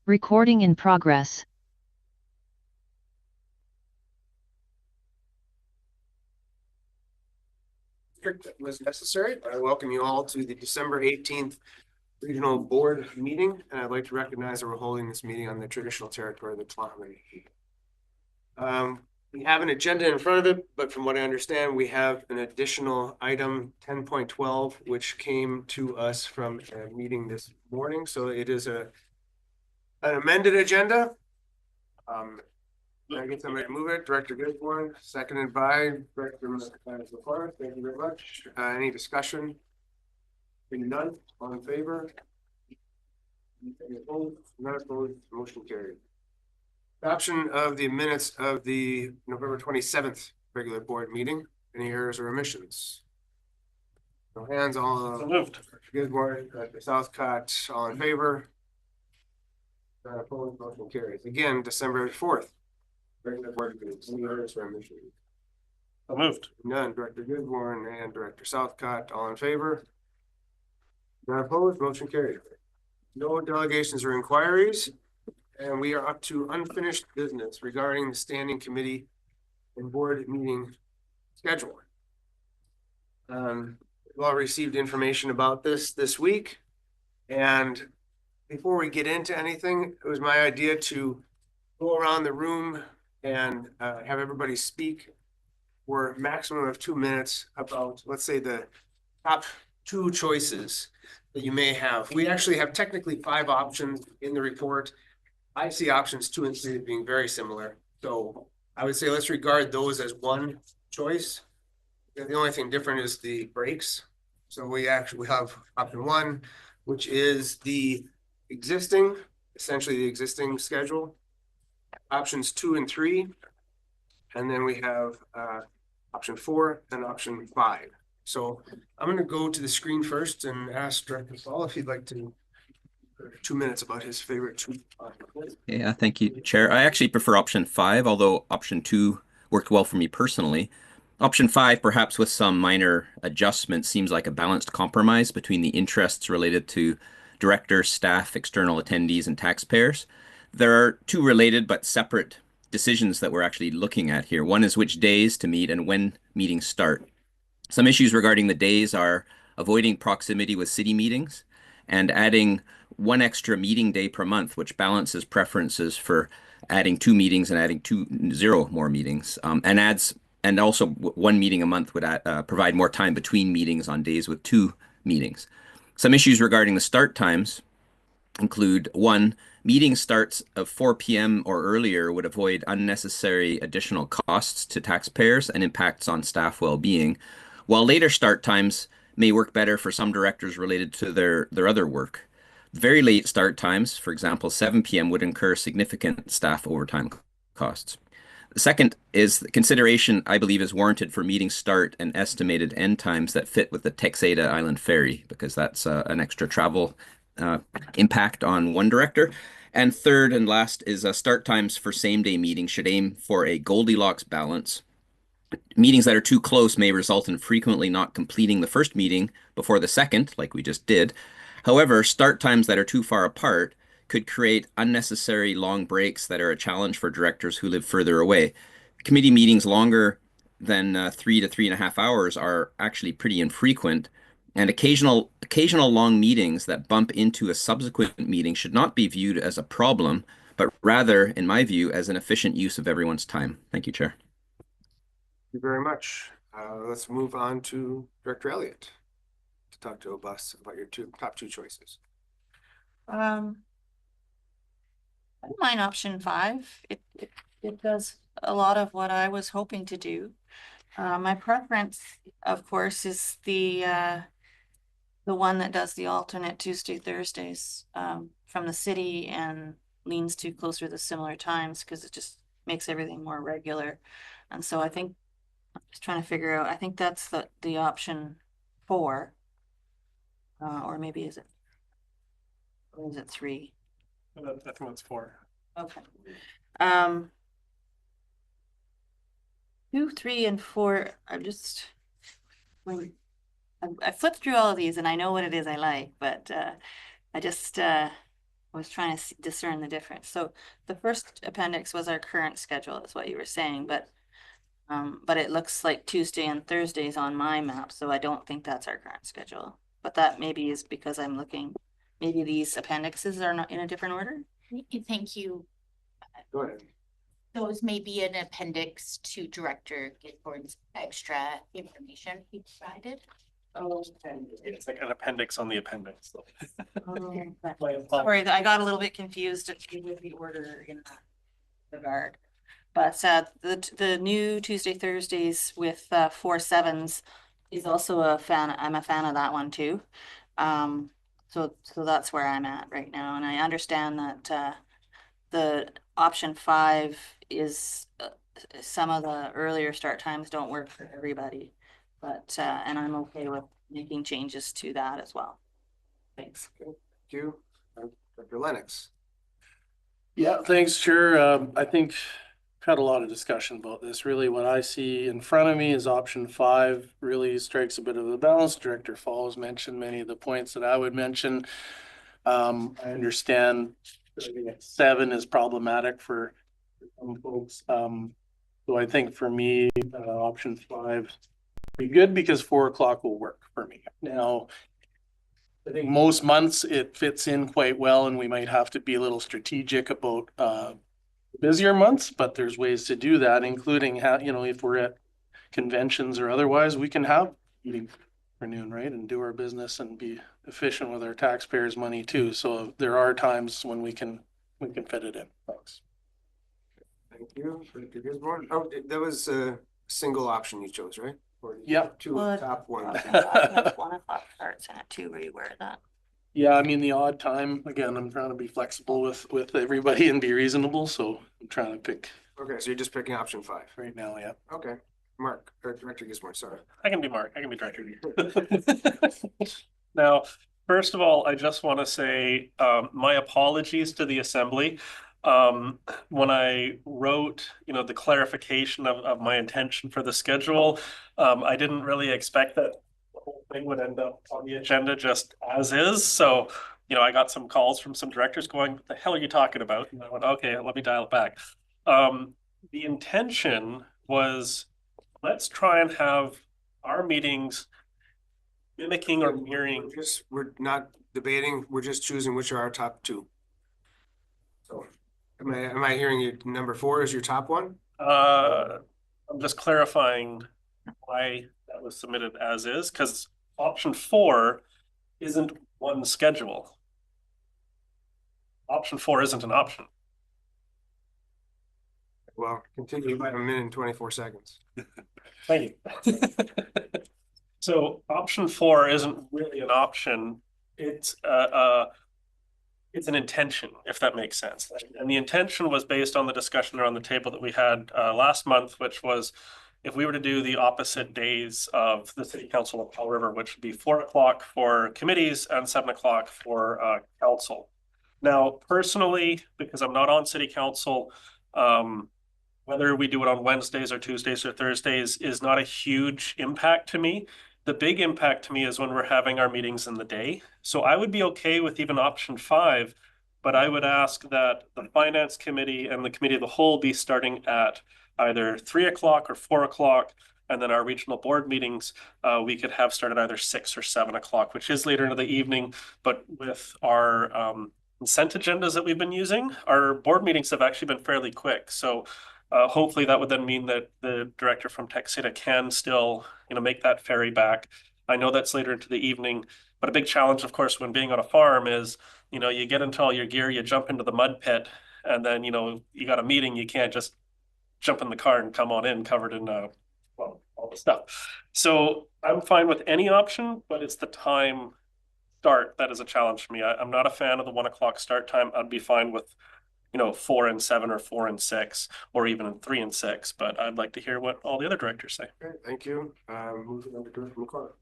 Recording in progress. That was necessary. I welcome you all to the December 18th Regional Board meeting, and I'd like to recognize that we're holding this meeting on the traditional territory of the Tla'amin. We have an agenda in front of it, but from what I understand, we have an additional item 10.12, which came to us from a meeting this morning. So it is an amended agenda. Can I get somebody to move it? Director Gisborne, seconded by Director McIntyre. Thank you very much. Any discussion? Being none, all in favor? Any opposed? None opposed, motion carried. Adoption of the minutes of the November 27th regular board meeting. Any errors or omissions? No hands, all moved. Gisborne, Director Southcott, all in favor? None opposed, motion carries. Again, December 4th. Regular board meetings. Any errors or omissions? So moved. None. Director Gisborne and Director Southcott, all in favor? None opposed, motion carried. No delegations or inquiries, and we are up to unfinished business regarding the standing committee and board meeting schedule. We've all received information about this week, and before we get into anything, it was my idea to go around the room and have everybody speak for a maximum of 2 minutes about, let's say, the top 2 choices that you may have. We actually have technically 5 options in the report. I see options 2 and 3 being very similar. So I would say let's regard those as one choice. The only thing different is the breaks. So we actually have option 1, which is essentially the existing schedule. Options 2 and 3. And then we have option 4 and option 5. So I'm going to go to the screen first and ask Director Saul if he'd like to 2 minutes about his favorite 2. Yeah, thank you, Chair. I actually prefer option 5, although option 2 worked well for me personally. Option 5, perhaps with some minor adjustments, seems like a balanced compromise between the interests related to directors, staff, external attendees, and taxpayers. There are 2 related but separate decisions that we're actually looking at here. One is which days to meet and when meetings start. Some issues regarding the days are avoiding proximity with city meetings and adding 1 extra meeting day per month, which balances preferences for adding 2 meetings and adding 0 more meetings, and also 1 meeting a month would provide more time between meetings on days with 2 meetings. Some issues regarding the start times include 1, meeting starts of 4 p.m. or earlier would avoid unnecessary additional costs to taxpayers and impacts on staff well-being, while later start times may work better for some directors related to their other work. Very late start times, for example, 7 p.m. would incur significant staff overtime costs. The second is the consideration, I believe, is warranted for meeting start and estimated end times that fit with the Texada Island Ferry, because that's an extra travel impact on one director. And third and last is start times for same-day meetings should aim for a Goldilocks balance. Meetings that are too close may result in frequently not completing the first meeting before the second, like we just did. However, start times that are too far apart could create unnecessary long breaks that are a challenge for directors who live further away. Committee meetings longer than 3 to 3.5 hours are actually pretty infrequent, and occasional long meetings that bump into a subsequent meeting should not be viewed as a problem, but rather, in my view, as an efficient use of everyone's time. Thank you, Chair. Thank you very much. Let's move on to Director Elliott to talk to us about your top 2 choices. I don't mind option 5. It does a lot of what I was hoping to do. My preference, of course, is the one that does the alternate Tuesday, Thursdays from the city and leans to closer to similar times because it just makes everything more regular. And so I think I'm just trying to figure out, I think that's the option 4. Or maybe is it 3? I think it's 4. Okay. 2, 3, and 4. I flipped through all of these and I know what it is I like, but I just I was trying to discern the difference. So the first appendix was our current schedule, is what you were saying, but it looks like Tuesday and Thursdays on my map, so I don't think that's our current schedule. But that maybe is because I'm looking, maybe these appendixes are not in a different order. Thank you. Go ahead. Those may be an appendix to Director Gifford's extra information he provided. Oh, It's like an appendix on the appendix. sorry, I got a little bit confused with the order in that regard. But the new Tuesday, Thursdays with 4 7s is also a fan. I'm a fan of that one too. So that's where I'm at right now, and I understand that the option 5 is some of the earlier start times don't work for everybody, but and I'm okay with making changes to that as well. Thanks. Thank you. Dr. Lennox. Yeah, thanks, Chair. I think we've had a lot of discussion about this. Really, what I see in front of me is option 5 really strikes a bit of a balance. Director Falls mentioned many of the points that I would mention. I understand 7 is problematic for some folks. So I think for me, option 5 be good because 4 o'clock will work for me. Now, I think most months it fits in quite well, and we might have to be a little strategic about busier months, but there's ways to do that, including how, you know, if we're at conventions or otherwise, we can have meetings for noon, right, and do our business and be efficient with our taxpayers' money too. So there are times when we can fit it in. Thanks. Thank you. Dr. Gisborne. Oh, that was a single option you chose, right? Or Yep. two Well, top ones. 1 o'clock starts and at 2 reword that. Yeah, I mean, the odd time, again, I'm trying to be flexible with everybody and be reasonable, so I'm trying to pick Okay, so you're just picking option 5 right now, yeah. Okay, Mark, or Director Gisborne, sorry. I can be Mark, I can be Director. Now, first of all, I just want to say my apologies to the Assembly. When I wrote, the clarification of my intention for the schedule, I didn't really expect that the whole thing would end up on the agenda just as is. So, I got some calls from some directors going, "What the hell are you talking about?" And I went, "Okay, let me dial it back." The intention was, let's try and have our meetings mimicking or mirroring. We're not debating, we're just choosing which are our top 2. So am I hearing you, number 4 is your top one? I'm just clarifying why that was submitted as is, because option 4 isn't one schedule. Option 4 isn't an option. Well, continue by 1 minute and 24 seconds. Thank you. So option 4 isn't really an option. It's an intention, if that makes sense. And the intention was based on the discussion around the table that we had last month, which was if we were to do the opposite days of the City Council of Powell River, which would be 4 o'clock for committees and 7 o'clock for council. Now, personally, because I'm not on City Council, whether we do it on Wednesdays or Tuesdays or Thursdays is not a huge impact to me. The big impact to me is when we're having our meetings in the day. So I would be okay with even option 5, but I would ask that the Finance Committee and the Committee of the Whole be starting at either 3 o'clock or 4 o'clock. And then our regional board meetings, we could have started either 6 or 7 o'clock, which is later into the evening. But with our consent agendas that we've been using, our board meetings have actually been fairly quick. So hopefully that would then mean that the director from Texida can still, make that ferry back. I know that's later into the evening, but a big challenge, of course, when being on a farm is, you get into all your gear, you jump into the mud pit, and then, you got a meeting, you can't just jump in the car and come on in covered in, all the stuff. So I'm fine with any option, but it's the time start that is a challenge for me. I'm not a fan of the 1 o'clock start time. I'd be fine with 4 and 7 or 4 and 6 or even 3 and 6, but I'd like to hear what all the other directors say. Okay, thank you. Moving on to Director McCarthy.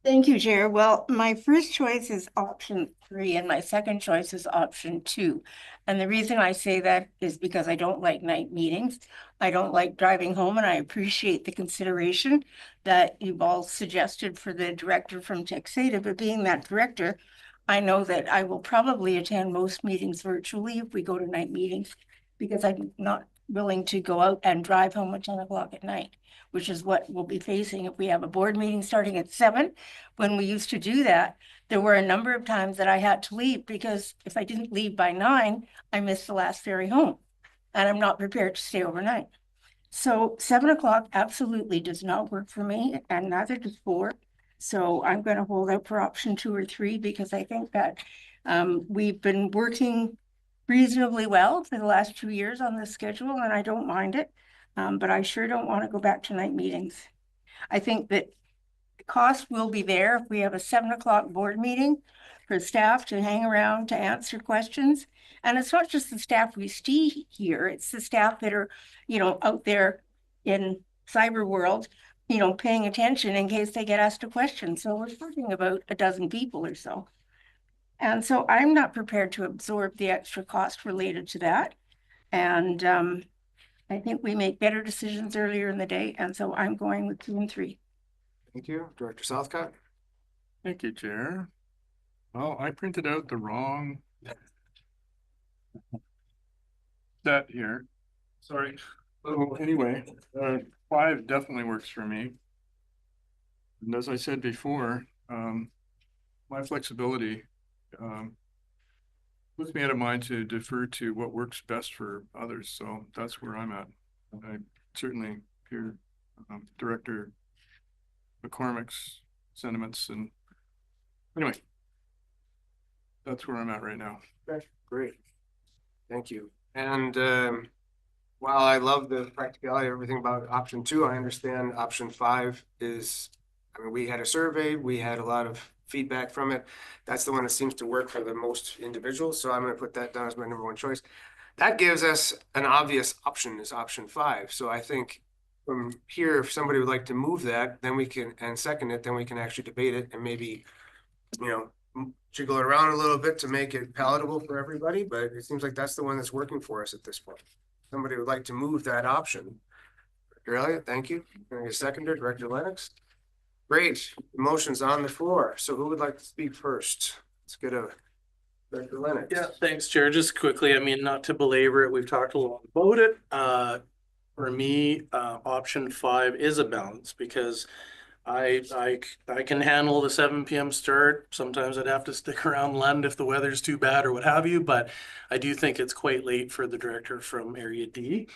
Thank you, Chair. Well, my first choice is option 3 and my second choice is option 2. And the reason I say that is because I don't like night meetings. I don't like driving home, and I appreciate the consideration that you've all suggested for the director from Texida, but being that director, I know that I will probably attend most meetings virtually if we go to night meetings, because I'm not willing to go out and drive home at 10 o'clock at night, which is what we'll be facing if we have a board meeting starting at 7. When we used to do that, there were a number of times that I had to leave because if I didn't leave by 9, I missed the last ferry home, and I'm not prepared to stay overnight. So 7 o'clock absolutely does not work for me, and neither does 4. So I'm going to hold out for option 2 or 3 because I think that we've been working reasonably well for the last 2 years on this schedule, and I don't mind it. But I sure don't want to go back to night meetings. I think that the cost will be there if we have a 7 o'clock board meeting for staff to hang around to answer questions. And it's not just the staff we see here, it's the staff that are, out there in cyber world, paying attention in case they get asked a question. So we're talking about a dozen people or so. And so I'm not prepared to absorb the extra cost related to that. And I think we make better decisions earlier in the day. And so I'm going with 2 and 3. Thank you. Director Southcott? Thank you, Chair. Well, I printed out the wrong set here. Sorry. So anyway, 5 definitely works for me. And as I said before, my flexibility puts me out of mind to defer to what works best for others. So that's where I'm at. And I certainly hear Director McCormick's sentiments, and anyway, that's where I'm at right now. Okay, great. Thank you. And while I love the practicality of everything about option 2, I understand option 5 is, we had a survey, we had a lot of feedback from it. That's the one that seems to work for the most individuals. So I'm going to put that down as my #1 choice. That gives us an obvious option, is option 5. So I think from here, if somebody would like to move that, then we can, and second it, then we can actually debate it and maybe, jiggle it around a little bit to make it palatable for everybody. But it seems like that's the one that's working for us at this point. Somebody would like to move that option. Director Elliott, thank you. Can I get a seconder? Director Lennox? Great. The motion's on the floor. So who would like to speak first? Let's get a Director Lennox. Yeah, thanks, Chair. Just quickly, not to belabor it, we've talked a lot about it. For me, option 5 is a balance because I can handle the 7 p.m. start. Sometimes I'd have to stick around Lund if the weather's too bad or what have you, but I do think it's quite late for the director from Area D.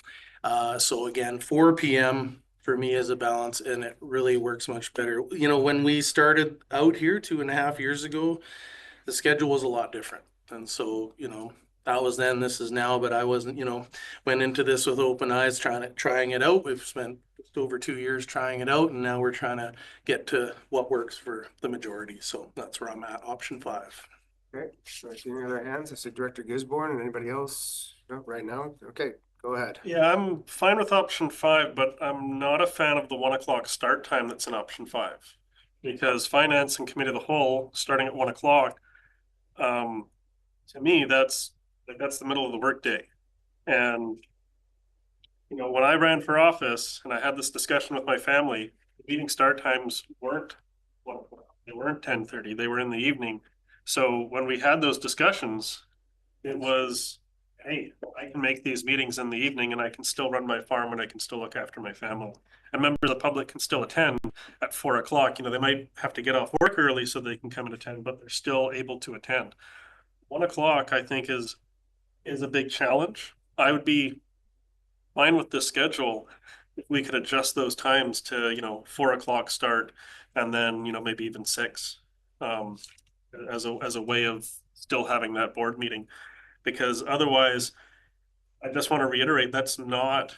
So again, 4 p.m. for me is a balance, and it really works much better. When we started out here 2.5 years ago, the schedule was a lot different. And so, that was then, this is now, but I wasn't, went into this with open eyes, trying it out. We've spent just over 2 years trying it out, and now we're trying to get to what works for the majority. So that's where I'm at, option 5. Okay, so I see any other hands? I see Director Gisborne, and anybody else? No, right now? Okay, go ahead. Yeah, I'm fine with option 5, but I'm not a fan of the 1 o'clock start time that's in option 5. Because finance and committee of the whole starting at 1 o'clock, to me, that's the middle of the workday. And when I ran for office and I had this discussion with my family, the meeting start times weren't 1 o'clock. They weren't 10:30. They were in the evening. So when we had those discussions, it was, hey, I can make these meetings in the evening and I can still run my farm and I can still look after my family. And members of the public can still attend at 4 o'clock. They might have to get off work early so they can come and attend, but they're still able to attend. 1 o'clock, I think, is a big challenge. I would be fine with this schedule if we could adjust those times to 4 o'clock start and then maybe even 6 as a way of still having that board meeting, because otherwise I just want to reiterate that's not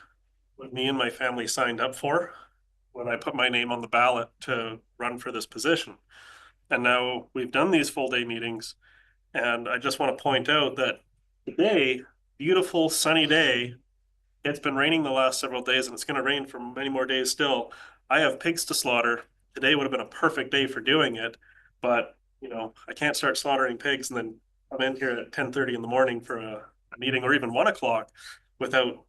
what me and my family signed up for when I put my name on the ballot to run for this position. And now we've done these full day meetings, and I just want to point out that today, beautiful sunny day, it's been raining the last several days and it's going to rain for many more days still. I have pigs to slaughter. Today would have been a perfect day for doing it, but I can't start slaughtering pigs and then come in here at 10:30 in the morning for a meeting, or even 1 o'clock, without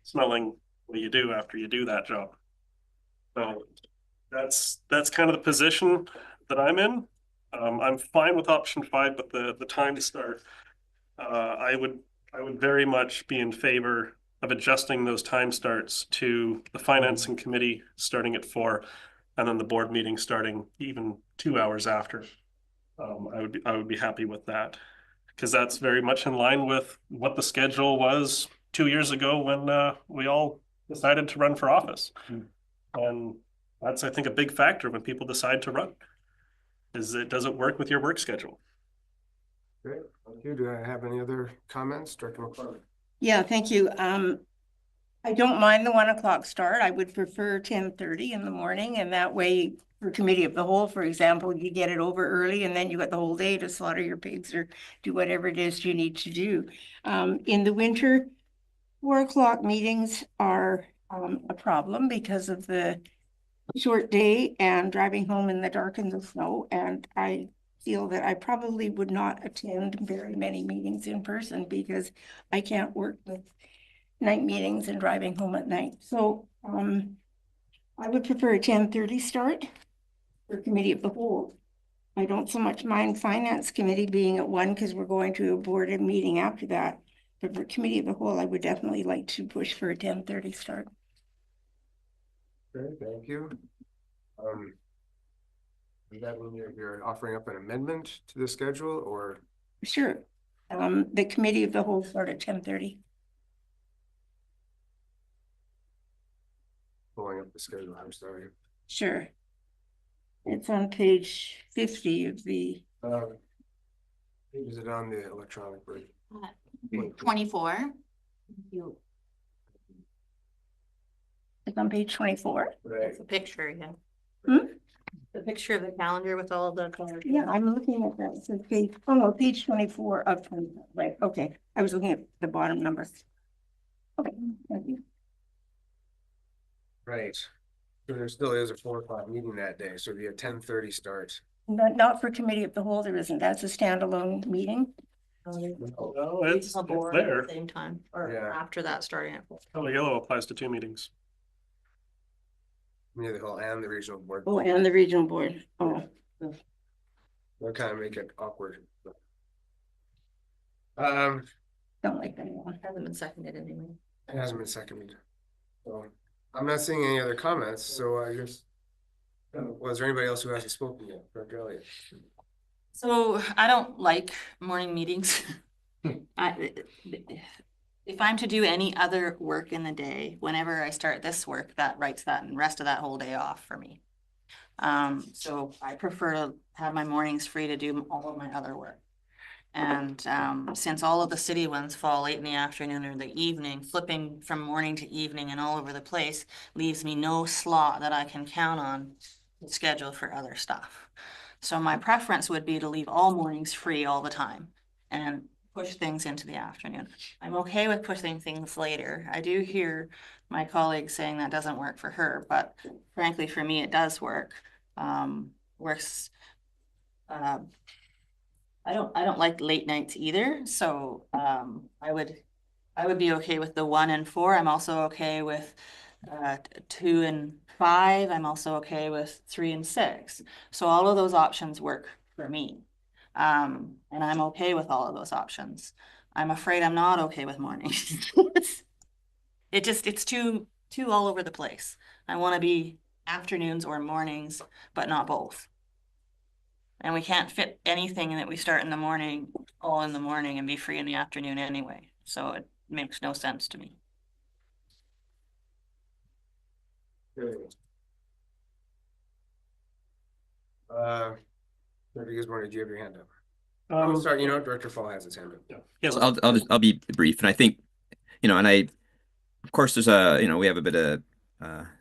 smelling what you do after you do that job. So that's kind of the position that I'm in. I'm fine with option 5, but the time to start, I would very much be in favor of adjusting those time starts to the financing committee starting at 4, and then the board meeting starting even 2 hours after. I would be happy with that, because that's very much in line with what the schedule was 2 years ago when we all decided to run for office. And that's, I think, a big factor when people decide to run, is it does it work with your work schedule? Great, thank you. Do I have any other comments, Director McCormick? Yeah, thank you. I don't mind the 1 o'clock start. I would prefer 10:30 in the morning, and that way for committee of the whole, for example, you get it over early and then you got the whole day to slaughter your pigs or do whatever it is you need to do. In the winter, 4 o'clock meetings are a problem because of the short day and driving home in the dark and the snow. And I feel that I probably would not attend very many meetings in person because I can't work with night meetings and driving home at night. So I would prefer a 10:30 start for committee of the whole. I don't so much mind finance committee being at 1 because we're going to a board meeting after that. But for committee of the whole, I would definitely like to push for a 10:30 start. Great, thank you. Does that mean you're offering up an amendment to the schedule, or? Sure. The committee of the whole start at 10:30. Pulling up the schedule, I'm sorry. Sure. It's on page 50 of the, Is it on the electronic version? 24. it's on page 24. Right. The picture, yeah. Hmm? The picture of the calendar with all of the colors. Yeah, I'm looking at that. It says page, oh no, page 24 of 20, right, okay. I was looking at the bottom numbers. Okay, thank you. Right. So there still is a 4 o'clock meeting that day, so it'd be a 10:30 start. Not for committee of the whole, there isn't. That's a standalone meeting. No, it's Board there. at the same time, or Yeah. after that, starting at 4. Color yellow applies to 2 meetings. Near the whole and the regional board. Oh, and the regional board. Oh, They'll kind of make it awkward. don't like that one. Hasn't been seconded anyway. It hasn't been seconded. So I'm not seeing any other comments, so I guess. Was there anybody else who hasn't spoken yet? Director Elliott? So I don't like morning meetings. If I'm to do any other work in the day, whenever I start this work, that writes that and rest of that whole day off for me. So I prefer to have my mornings free to do all of my other work. And since all of the city ones fall late in the afternoon or the evening, flipping from morning to evening and all over the place leaves me no slot that I can count on to schedule for other stuff. So my preference would be to leave all mornings free all the time and push things into the afternoon. I'm okay with pushing things later. I do hear my colleagues saying that doesn't work for her, but frankly, for me, it does work. Works. I don't like late nights either, so I would be okay with the 1 and 4. I'm also okay with 2 and 5. I'm also okay with 3 and 6. So all of those options work for me. And I'm okay with all of those options. I'm afraid I'm not okay with mornings. It's too all over the place. I want to be afternoons or mornings, but not both. And we can't fit anything that we start in the morning, all in the morning, and be free in the afternoon anyway. So it makes no sense to me. Okay. Director Gisborne, did you have your hand up? Oh, sorry, you know, Director Fall has his hand up. Yeah. So I'll be brief, and I think, and of course there's we have a bit of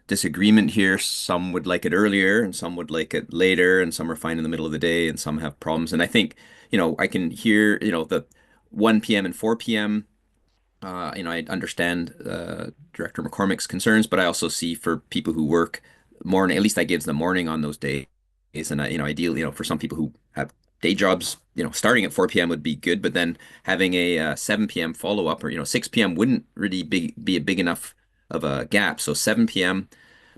disagreement here. Some would like it earlier, and some would like it later, and some are fine in the middle of the day, and some have problems. And I think, I can hear, the 1 p.m. and 4 p.m. I understand Director McCormick's concerns, but I also see for people who work morning, at least that gives the morning on those days. And ideally, for some people who have day jobs, starting at 4 p.m. would be good, but then having a 7 p.m. follow-up or 6 p.m. wouldn't really be a big enough of a gap. So 7 p.m.,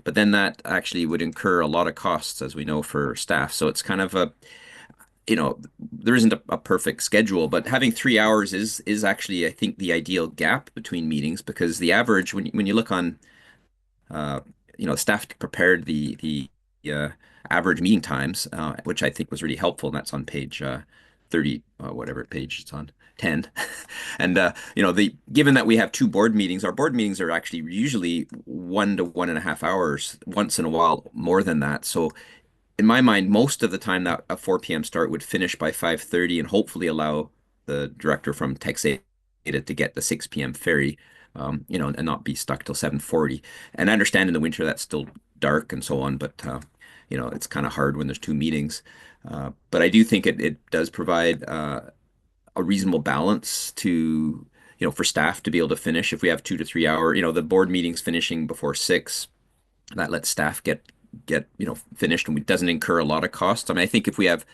but then that actually would incur a lot of costs, as we know, for staff. So it's kind of there isn't a perfect schedule, but having 3 hours is actually, I think, the ideal gap between meetings, because the average, when you look on, uh, staff prepared the average meeting times, which I think was really helpful, and that's on page 30, whatever page it's on, 10. And given that we have two board meetings, our board meetings are actually usually 1 to 1.5 hours, once in a while more than that. So in my mind, most of the time that a 4 p.m. start would finish by 5:30 and hopefully allow the director from Texada to get the 6 p.m. ferry, and not be stuck till 7:40. And I understand in the winter that's still dark and so on, but it's kind of hard when there's two meetings. But I do think it does provide a reasonable balance to, for staff to be able to finish. If we have 2 to 3 hour, the board meetings finishing before 6, that lets staff get finished, and it doesn't incur a lot of costs. I mean, I think if we have,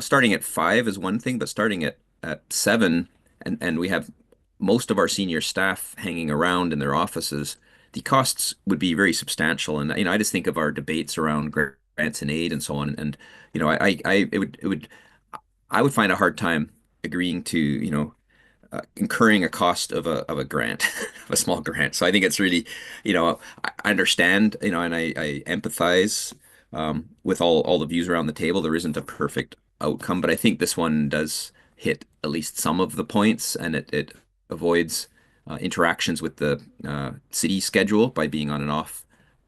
starting at 5 is one thing, but starting at 7, and we have most of our senior staff hanging around in their offices, the costs would be very substantial. And I just think of our debates around grants and aid and so on, and I would find a hard time agreeing to incurring a cost of a grant, of a small grant. So I think it's really, I understand, and I empathize with all the views around the table. There isn't a perfect outcome, but I think this one does hit at least some of the points, and it avoids interactions with the city schedule by being on an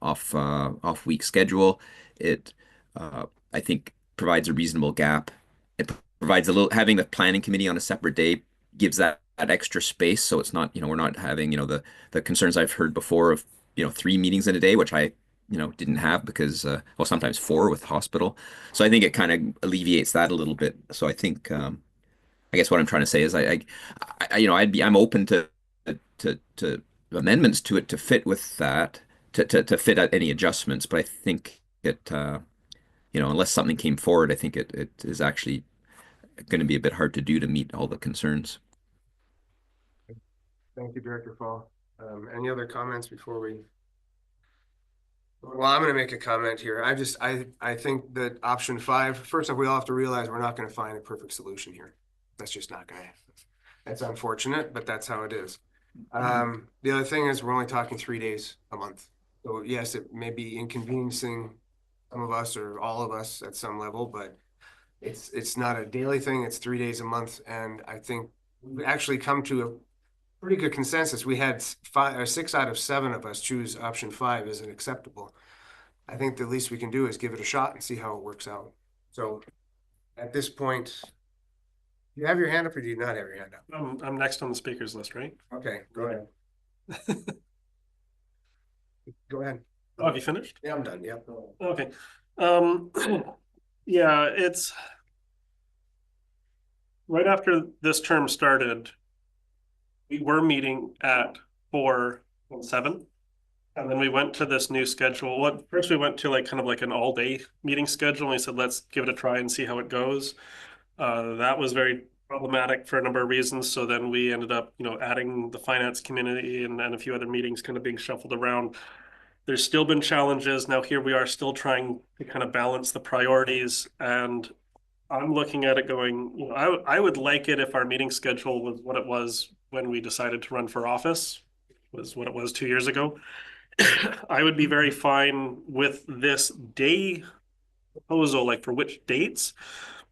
off week schedule. It I think provides a reasonable gap. It provides a little, having the planning committee on a separate day gives that extra space, so it's not, we're not having, the concerns I've heard before of 3 meetings in a day, which I didn't have because well, sometimes 4 with hospital. So I think it kind of alleviates that a little bit. So I think I guess what I'm trying to say is I'm open to amendments to it to fit with that, to fit out any adjustments, but I think it unless something came forward, I think it is actually going to be a bit hard to do to meet all the concerns. Thank you, Director Fall. Any other comments before we? Well, I'm going to make a comment here. I think that option 5, first off, we all have to realize we're not going to find a perfect solution here. That's just not going to happen. That's unfortunate, but that's how it is. The other thing is we're only talking 3 days a month. So yes, it may be inconveniencing some of us or all of us at some level, but it's not a daily thing. It's 3 days a month. And I think we've actually come to a pretty good consensus. We had 5 or 6 out of 7 of us choose option 5 as an acceptable. I think the least we can do is give it a shot and see how it works out. So at this point, do you have your hand up or do you not have your hand up? I'm next on the speakers list, right? Okay, go ahead. Go ahead. Oh, have you finished? Yeah, I'm done. Yep. Okay. Yeah, it's right after this term started, we were meeting at 4 and 7. And then we went to this new schedule. Well, first we went to kind of an all-day meeting schedule, and we said, let's give it a try and see how it goes. That was very problematic for a number of reasons. So then we ended up, adding the finance community and a few other meetings kind of being shuffled around. There's still been challenges. Now here we are still trying to kind of balance the priorities, and I'm looking at it going, I would like it if our meeting schedule was what it was when we decided to run for office, was what it was 2 years ago. I would be very fine with this day proposal, for which dates,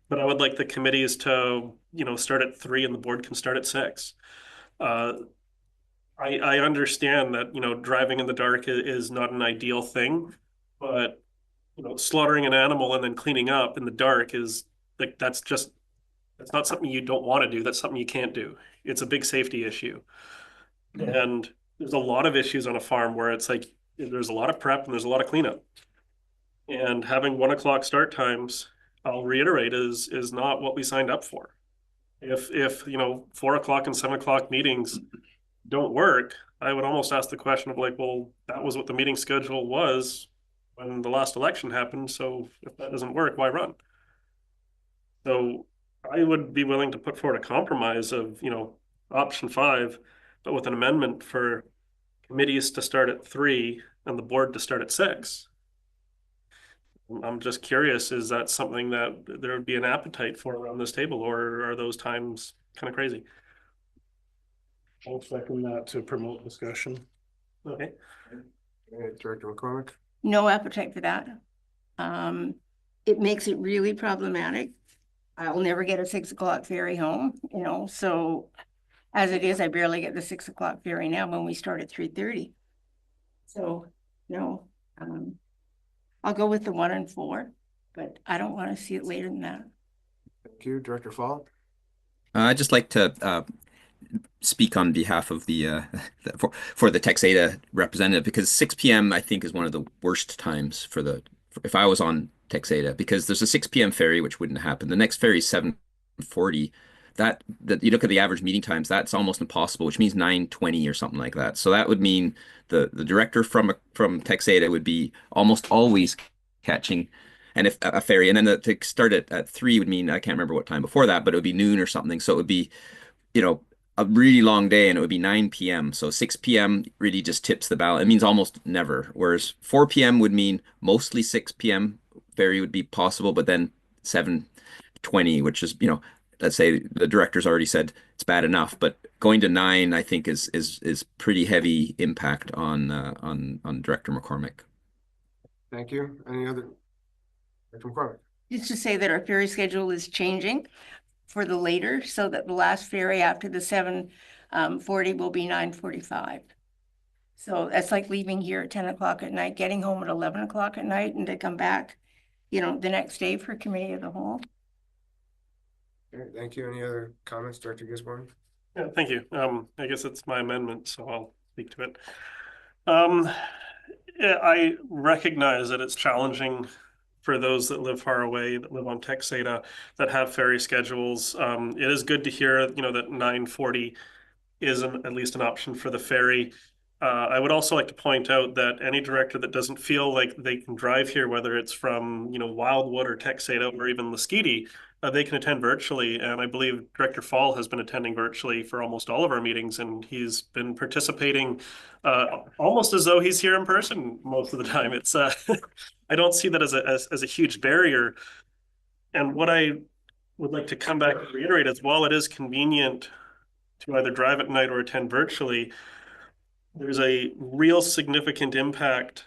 but I would like the committees to, start at 3 and the board can start at 6. I understand that, driving in the dark is not an ideal thing, but, slaughtering an animal and then cleaning up in the dark is that's not something you don't want to do. That's something you can't do. It's a big safety issue. And there's a lot of issues on a farm where it's there's a lot of prep and there's a lot of cleanup. And having 1 o'clock start times, I'll reiterate, is not what we signed up for. If 4 o'clock and 7 o'clock meetings don't work, I would almost ask the question of well, that was what the meeting schedule was when the last election happened. So if that doesn't work, why run? So I would be willing to put forward a compromise of, option 5, but with an amendment for committees to start at 3 and the board to start at 6. I'm just curious, is that something that there would be an appetite for around this table, or are those times kind of crazy? I'll second that to promote discussion. Okay. Director McCormick? No appetite for that. It makes it really problematic. I'll never get a 6 o'clock ferry home, you know, so as it is, I barely get the 6 o'clock ferry now when we start at 3:30. So, no, I'll go with the 1 and 4, but I don't want to see it later than that. Thank you. Director Fall? I'd just like to speak on behalf of the for the Texada representative, because 6 p.m. I think is one of the worst times for if I was on Texada, because there's a 6 p.m. ferry, which wouldn't happen. The next ferry is 7:40. That you look at the average meeting times, that's almost impossible, which means 9:20 or something like that. So that would mean the director from Texada would be almost always catching, and if a ferry, and then to start at 3 would mean, I can't remember what time before that, but it would be noon or something. So it would be, a really long day, and it would be 9 p.m. So 6 p.m. really just tips the balance. It means almost never. Whereas 4 p.m. would mean mostly 6 p.m. ferry would be possible, but then 7:20, which is, let's say the director's already said it's bad enough, but going to 9, I think is pretty heavy impact on Director McCormick. Thank you. Any other? Director McCormick? Just to say that our ferry schedule is changing for the later, so that the last ferry after the 7:40 will be 9:45. So that's like leaving here at 10 o'clock at night, getting home at 11 o'clock at night, and to come back, the next day for committee of the whole. Okay, thank you. Any other comments, Director Gisborne? Yeah, thank you. I guess it's my amendment, so I'll speak to it. Yeah, I recognize that it's challenging for those that live far away, that live on Texada, that have ferry schedules. It is good to hear, that 9:40 is at least an option for the ferry. I would also like to point out that any director that doesn't feel like they can drive here, whether it's from, Wildwood or Texada or even Lasqueti, they can attend virtually. And I believe Director Fall has been attending virtually for almost all of our meetings, and he's been participating almost as though he's here in person most of the time. It's I don't see that as a huge barrier. And what I would like to come back and reiterate is, while it is convenient to either drive at night or attend virtually, there's a real significant impact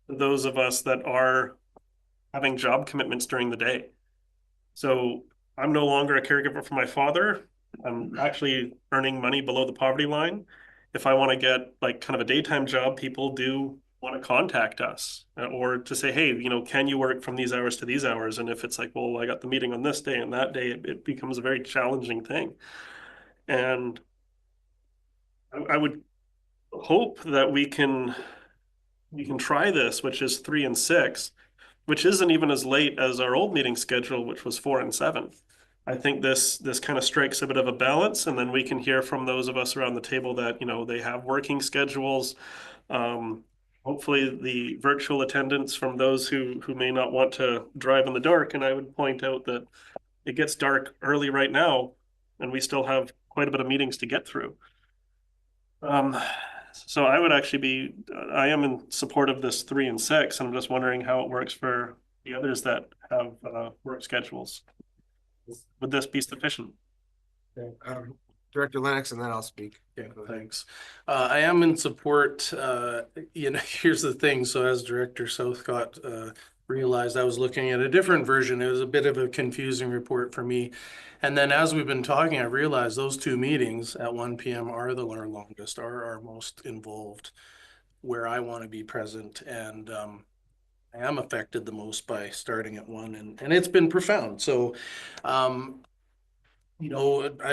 to those of us that are having job commitments during the day. So I'm no longer a caregiver for my father. I'm actually earning money below the poverty line. If I want to get like kind of a daytime job, people do want to contact us or to say, hey, can you work from these hours to these hours? And if it's like, well, I got the meeting on this day and that day, it becomes a very challenging thing. And I would hope that we can try this, which is 3 and 6, which isn't even as late as our old meeting schedule, which was 4 and 7. I think this kind of strikes a bit of a balance, and then we can hear from those of us around the table that they have working schedules. Hopefully the virtual attendance from those who may not want to drive in the dark. And I would point out that it gets dark early right now, and we still have quite a bit of meetings to get through. So I would actually I am in support of this 3 and 6. I'm just wondering how it works for the others that have work schedules. Would this be sufficient? Okay. Director Lennox, and then I'll speak. Yeah, thanks. I am in support. Here's the thing. So as Director Southcott realized, I was looking at a different version. It was a bit of a confusing report for me. And then as we've been talking, I realized those 2 meetings at 1 p.m. are our longest, are our most involved, where I want to be present. And I am affected the most by starting at 1, and it's been profound. So, I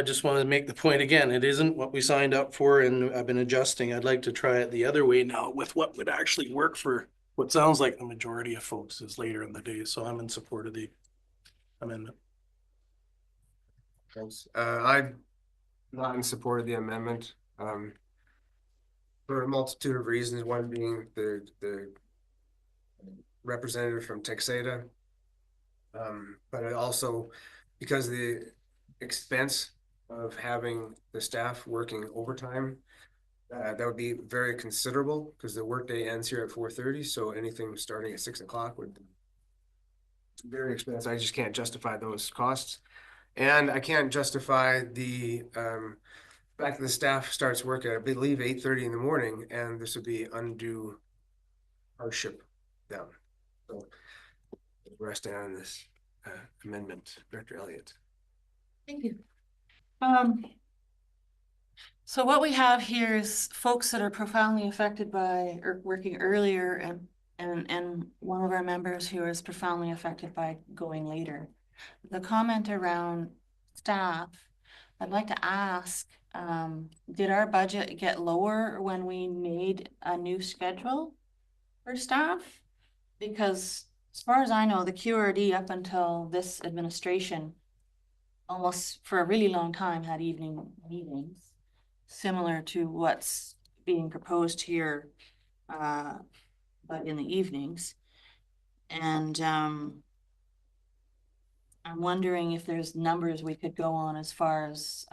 just want to make the point again, it isn't what we signed up for, and I've been adjusting. I'd like to try it the other way now with what would actually work for what sounds like the majority of folks is later in the day. So I'm in support of the amendment. Thanks. I'm not in support of the amendment for a multitude of reasons. One being the representative from Texada, but also because the expense of having the staff working overtime, that would be very considerable, because the workday ends here at 4:30. So anything starting at 6 o'clock would very expensive. I just can't justify those costs. And I can't justify the fact that the staff starts work at, I believe, 8:30 in the morning, and this would be undue hardship down. So where I stand on this amendment, Director Elliott. Thank you. So what we have here is folks that are profoundly affected by or working earlier and one of our members who is profoundly affected by going later. The comment around staff, I'd like to ask, did our budget get lower when we made a new schedule for staff? Because as far as I know, the QRD up until this administration almost for a really long time had evening meetings, similar to what's being proposed here, but in the evenings. And I'm wondering if there's numbers we could go on as far as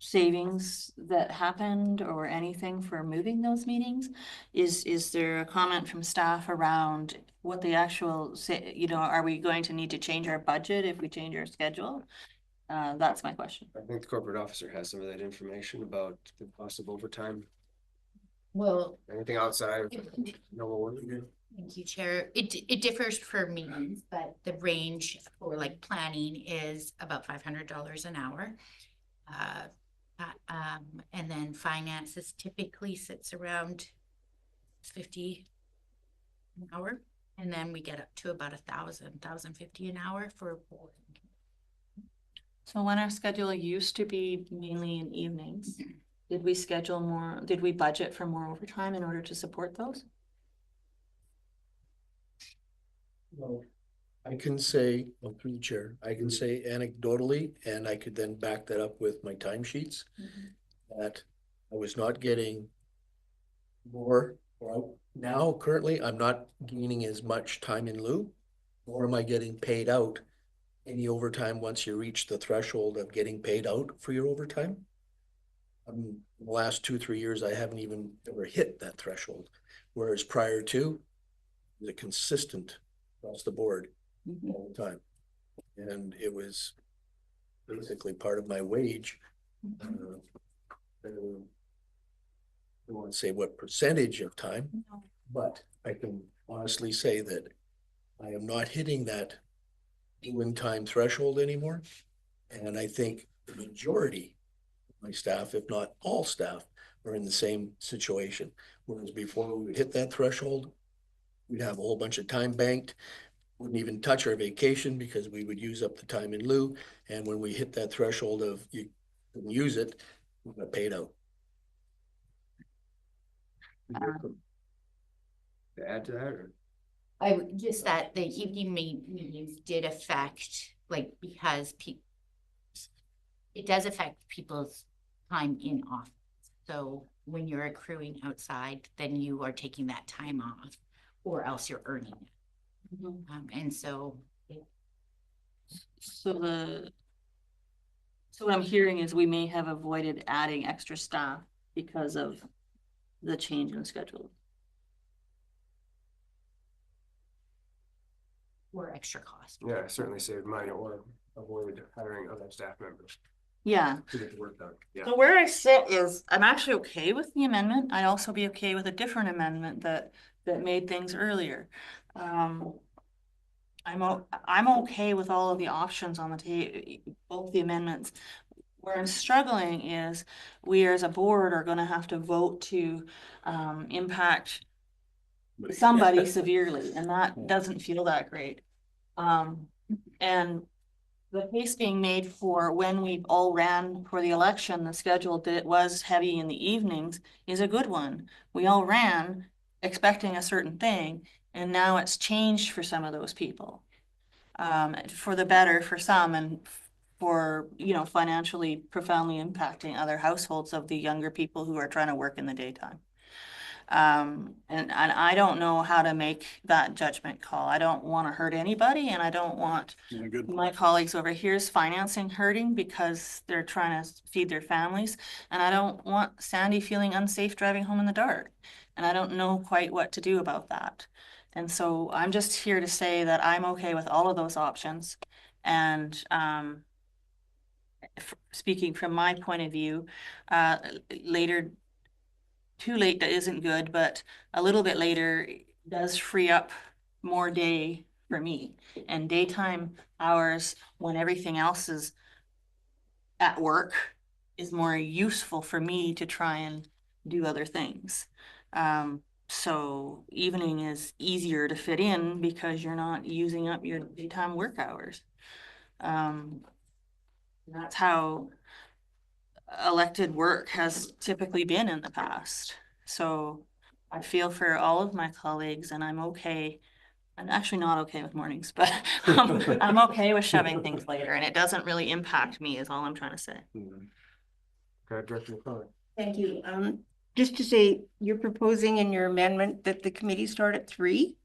savings that happened or anything for moving those meetings. Is there a comment from staff around what the actual, you know, are we going to need to change our budget if we change our schedule? That's my question. I think the corporate officer has some of that information about the cost of overtime. Well, Anything outside of normal work? thank you, Chair. It differs per meetings, but the range for like planning is about $500 an hour. And then finances typically sits around 50 an hour. And then we get up to about 1,050 an hour for board. So when our schedule used to be mainly in evenings, did we schedule more, did we budget for more overtime in order to support those? Well, I can say, well, through the chair, I can say anecdotally, and I could then back that up with my timesheets, that I was not getting more, or now currently I'm not gaining as much time in lieu, nor am I getting paid out any overtime once you reach the threshold of getting paid out for your overtime. In the last 2-3 years, I haven't even ever hit that threshold, whereas prior to, the consistent across the board all the time. And it was basically part of my wage. I don't want to say what percentage of time, but I can honestly say that I am not hitting that win time threshold anymore. And I think the majority of my staff, if not all staff, are in the same situation. Whereas before we would hit that threshold, we'd have a whole bunch of time banked, wouldn't even touch our vacation because we would use up the time in lieu. And when we hit that threshold of you couldn't use it, we got paid out. To add to that, or? I would just that the evening meetings did affect, like, because it does affect people's time in office. So when you're accruing outside, then you are taking that time off, or else you're earning it. And so. So what I'm hearing is we may have avoided adding extra staff because of the change in schedule. Or extra cost. Yeah, certainly saved money or avoid hiring other staff members Yeah. to get the work done. Yeah. So where I sit is, I'm actually okay with the amendment. I'd also be okay with a different amendment that made things earlier. I'm okay with all of the options on the table, both the amendments. Where I'm struggling is we as a board are gonna have to vote to impact somebody severely, and that doesn't feel that great. And the case being made for when we all ran for the election, the schedule that it was heavy in the evenings is a good one. We all ran expecting a certain thing, and now it's changed for some of those people. For the better for some, and for, you know, financially profoundly impacting other households of the younger people who are trying to work in the daytime. And I don't know how to make that judgment call. I don't want to hurt anybody, and I don't want my colleagues over here's financing hurting because they're trying to feed their families. And I don't want Sandy feeling unsafe driving home in the dark. And I don't know quite what to do about that. And so I'm just here to say that I'm okay with all of those options. And speaking from my point of view, later, too late isn't good, but a little bit later does free up more day for me. And daytime hours, when everything else is at work, is more useful for me to try and do other things. So evening is easier to fit in because you're not using up your daytime work hours. That's how elected work has typically been in the past. So I feel for all of my colleagues, and I'm okay. I'm actually not okay with mornings, but I'm okay with shoving things later, and it doesn't really impact me is all I'm trying to say. Okay, Director McCormick. Thank you. Just to say, you're proposing in your amendment that the committee start at 3.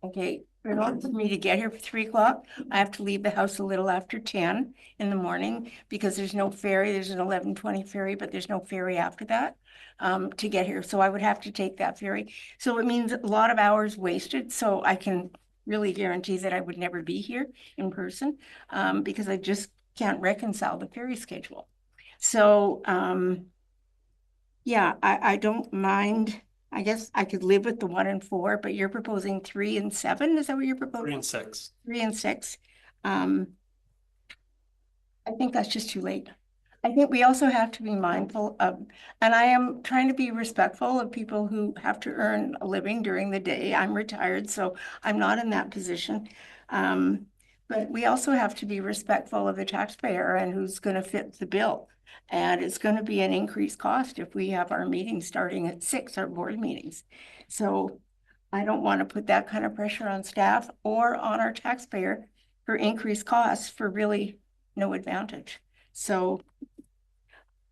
Okay, in order for me to get here for 3 o'clock, I have to leave the house a little after 10 in the morning because there's no ferry. There's an 11:20 ferry, but there's no ferry after that to get here. So I would have to take that ferry. So it means a lot of hours wasted. So I can really guarantee that I would never be here in person because I just can't reconcile the ferry schedule. So yeah, I don't mind. I guess I could live with the 1 and 4, but you're proposing 3 and 7. Is that what you're proposing? 3 and 6. 3 and 6. I think that's just too late. I think we also have to be mindful of, and I am trying to be respectful of people who have to earn a living during the day. I'm retired, so I'm not in that position. But we also have to be respectful of the taxpayer and who's going to fit the bill. And it's going to be an increased cost if we have our meetings starting at 6, our board meetings. So I don't want to put that kind of pressure on staff or on our taxpayer for increased costs for really no advantage. So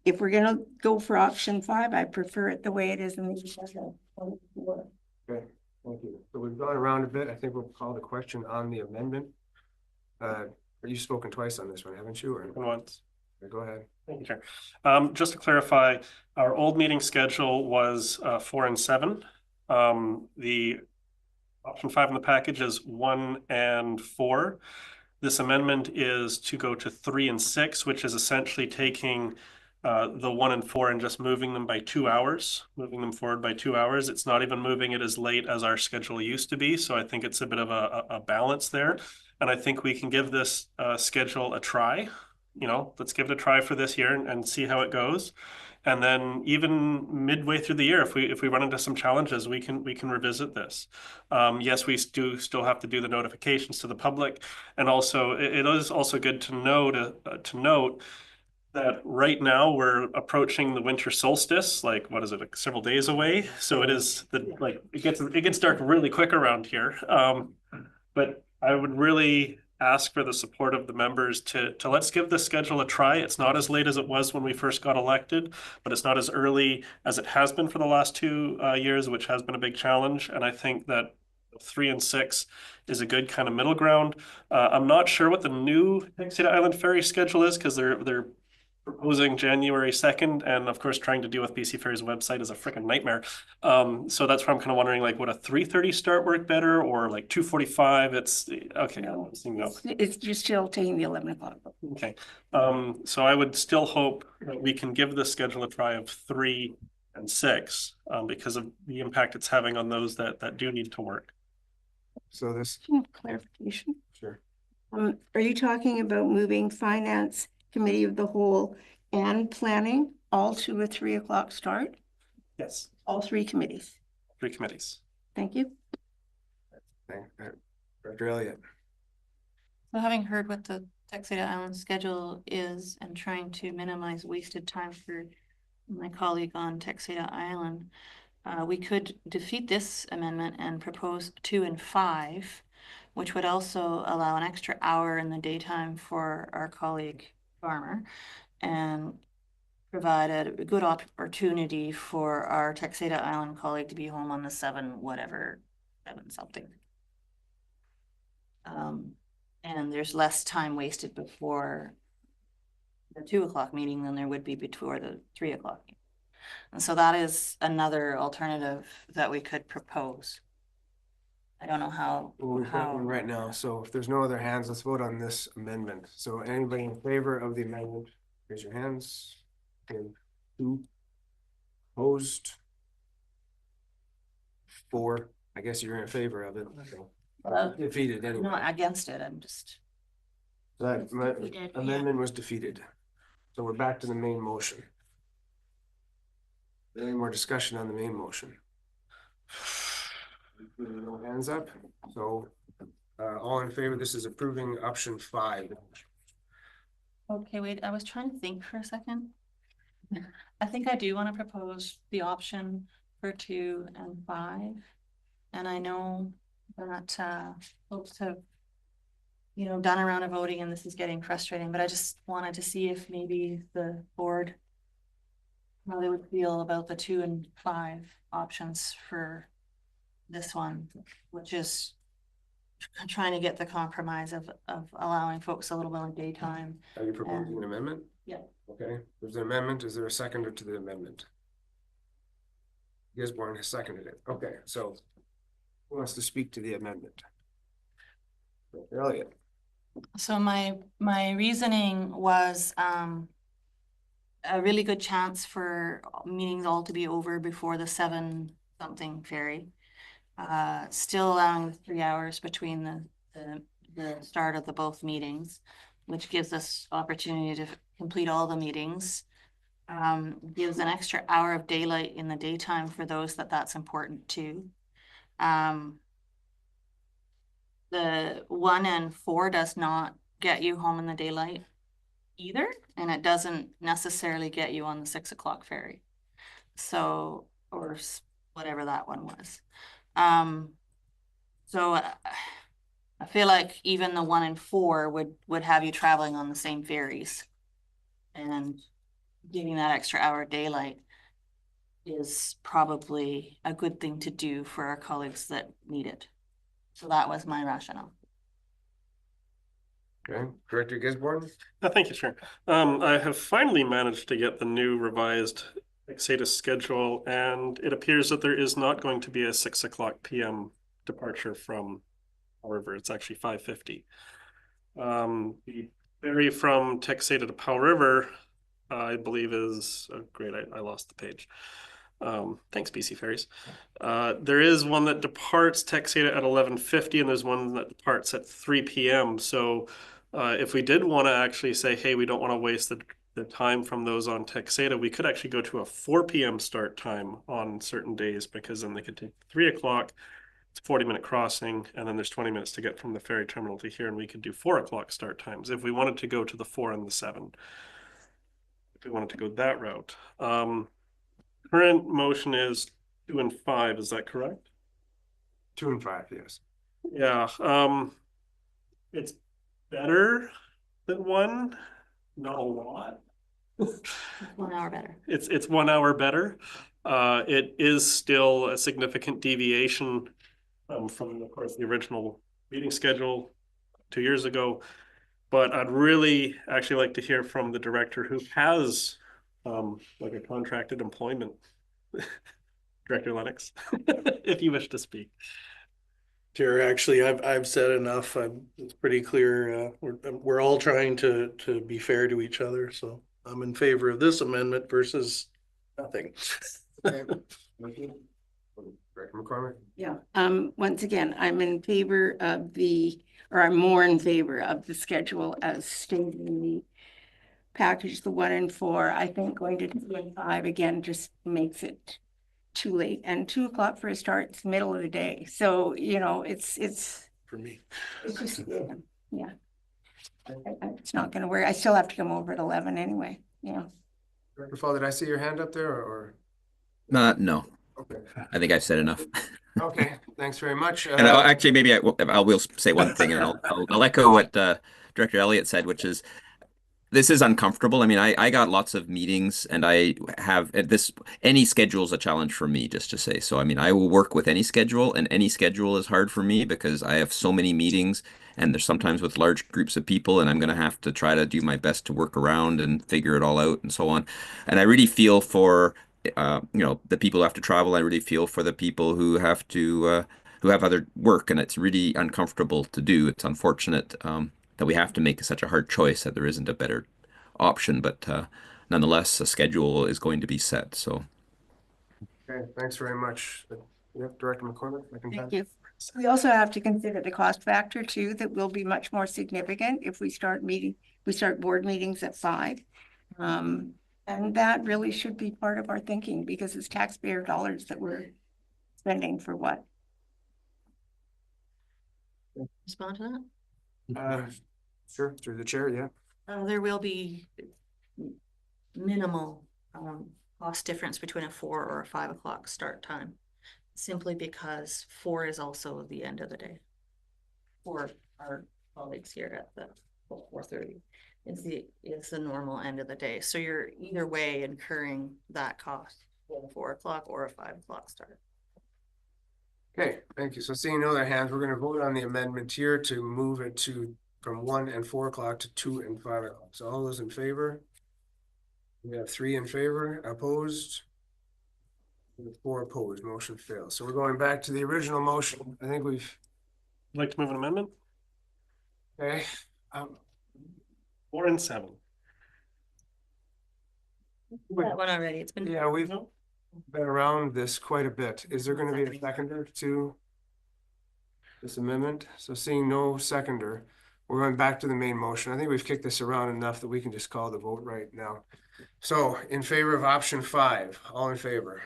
if we're going to go for option 5, I prefer it the way it is in the agenda. Okay, thank you. So we've gone around a bit. I think we'll call the question on the amendment. You've spoken twice on this one, haven't you? Or Once. go ahead. Thank you, Chair. Just to clarify, our old meeting schedule was 4 and 7. The option 5 in the package is 1 and 4. This amendment is to go to 3 and 6, which is essentially taking the 1 and 4 and just moving them by 2 hours, moving them forward by 2 hours. It's not even moving it as late as our schedule used to be. So I think it's a bit of a balance there. And I think we can give this schedule a try. You know, let's give it a try for this year and see how it goes. And then even midway through the year, if we run into some challenges, we can revisit this. Yes, we do still have to do the notifications to the public, and also it is also good to note that right now we're approaching the winter solstice. Like, what is it? Like several days away. So it is it gets dark really quick around here. But I would really ask for the support of the members to let's give this schedule a try. It's not as late as it was when we first got elected, but it's not as early as it has been for the last 2 years, which has been a big challenge. And I think that 3 and 6 is a good kind of middle ground. I'm not sure what the new Texas Island Ferry schedule is because they're proposing January 2nd, and of course trying to deal with BC Ferry's website is a freaking nightmare. So that's where I'm kind of wondering, like, would a 3:30 start work better, or like 2:45? It's okay. No. You're still taking the 11 o'clock. Okay. So I would still hope that we can give the schedule a try of 3 and 6 because of the impact it's having on those that do need to work. So this Clarification. sure. Are you talking about moving finance, committee of the whole, and planning all to a 3 o'clock start? Yes. All 3 committees. 3 committees. Thank you. Director Elliott. So having heard what the Texas Island schedule is and trying to minimize wasted time for my colleague on Texas Island, we could defeat this amendment and propose 2 and 5, which would also allow an extra hour in the daytime for our colleague farmer and provide a good opportunity for our Texada Island colleague to be home on the 7 something. And there's less time wasted before the 2 o'clock meeting than there would be before the 3 o'clock meeting. And so that is another alternative that we could propose. I don't know how, Well, we've got one right now, so if there's no other hands, let's vote on this amendment. So anybody in favor of the amendment, raise your hands. Okay, 2. Opposed? 4. I guess you're in favor of it. So defeated I'm anyway. not against it, I'm just, That Defeated, yeah. amendment was defeated. So we're back to the main motion. Any more discussion on the main motion? No hands up, so all in favor, this is approving option 5. okay, wait, I was trying to think for a second. I think I do want to propose the option for 2 and 5. And I know that folks have, you know, done a round of voting and this is getting frustrating, but I just wanted to see if maybe the board, how they would feel about the 2 and 5 options for this one, which is trying to get the compromise of allowing folks a little bit of daytime. Are you proposing an amendment? Yeah. Okay, there's an amendment. Is there a seconder to the amendment? Gisborne has seconded it. Okay, so who wants to speak to the amendment? Elliot. So my reasoning was a really good chance for meetings all to be over before the 7-something ferry. Still allowing 3 hours between the start of the both meetings, which gives us opportunity to complete all the meetings. Gives an extra hour of daylight in the daytime for those that's important to. The 1 and 4 does not get you home in the daylight either, and it doesn't necessarily get you on the 6 o'clock ferry. So, or whatever that one was. So I feel like even the 1 and 4 would have you traveling on the same ferries, and giving that extra hour of daylight is probably a good thing to do for our colleagues that need it. So that was my rationale. Okay, Director Gisborne. Thank you, Chair. I have finally managed to get the new revised Educator schedule, and it appears that there is not going to be a 6 o'clock p.m. departure from Powell River. It's actually 5:50. The ferry from Texada to Powell River, I believe is great. I lost the page. Thanks, BC Ferries. There is one that departs Texada at 11:50, and there's one that departs at 3 p.m. So if we did want to actually say, hey, we don't want to waste the time from those on Texada, we could actually go to a 4 p.m. start time on certain days, because then they could take 3 o'clock. It's a 40-minute crossing, and then there's 20 minutes to get from the ferry terminal to here, and we could do 4 o'clock start times if we wanted to go to the 4 and the 7. If we wanted to go that route. Current motion is 2 and 5, is that correct? 2 and 5, yes. Yeah, it's better than 1, not a lot. 1 hour better. It's 1 hour better. It is still a significant deviation from, of course, the original meeting schedule 2 years ago. But I'd really actually like to hear from the director who has like a contracted employment. Director Lennox, if you wish to speak. Chair, actually, I've said enough. It's pretty clear. We're all trying to be fair to each other. So I'm in favor of this amendment versus nothing. Director McCormick. Yeah, once again, I'm in favor of I'm more in favor of the schedule as stated in the package, the 1 and 4. I think going to 2 and 5 again just makes it too late, and 2 o'clock for a start, it's middle of the day. So, you know, it's For me. it's just, yeah. It's not gonna work. I still have to come over at 11 anyway, yeah. Director Fall, did I see your hand up there or? No, Okay, I think I've said enough. okay, thanks very much. And actually, maybe I will say one thing, and I'll echo what Director Elliott said, which is this is uncomfortable. I mean, I got lots of meetings, and I have any schedule is a challenge for me, just to say. So, I mean, I will work with any schedule, and any schedule is hard for me because I have so many meetings, and there's sometimes with large groups of people, and I'm going to have to try to do my best to work around and figure it all out and so on. And I really feel for the people who have to travel. I really feel for the people who have to who have other work, and it's really uncomfortable to do. It's unfortunate that we have to make such a hard choice, that there isn't a better option, but nonetheless, a schedule is going to be set. So, Okay, thanks very much. Yep, Director McCormick. Thank you. We also have to consider the cost factor too, that will be much more significant if we start board meetings at 5. And that really should be part of our thinking, because it's taxpayer dollars that we're spending for what? Respond to that? Sure, through the chair, yeah. There will be minimal cost difference between a 4 or a 5 o'clock start time, simply because 4 is also the end of the day for our colleagues here at the 4:30. It's the normal end of the day, so you're either way incurring that cost for a 4 o'clock or a 5 o'clock start. Okay, thank you. So seeing no other hands, we're gonna vote on the amendment here to move it from 1 and 4 o'clock to 2 and 5 o'clock. So all those in favor? We have 3 in favor, opposed? And 4 opposed, motion fails. So we're going back to the original motion. I think we've, I'd like to move an amendment, okay. 4 and 7. That one already, it's been. Yeah, we've been around this quite a bit. Is there gonna be a seconder to this amendment? So seeing no seconder, we're going back to the main motion. I think we've kicked this around enough that we can just call the vote right now. So in favor of option 5, all in favor?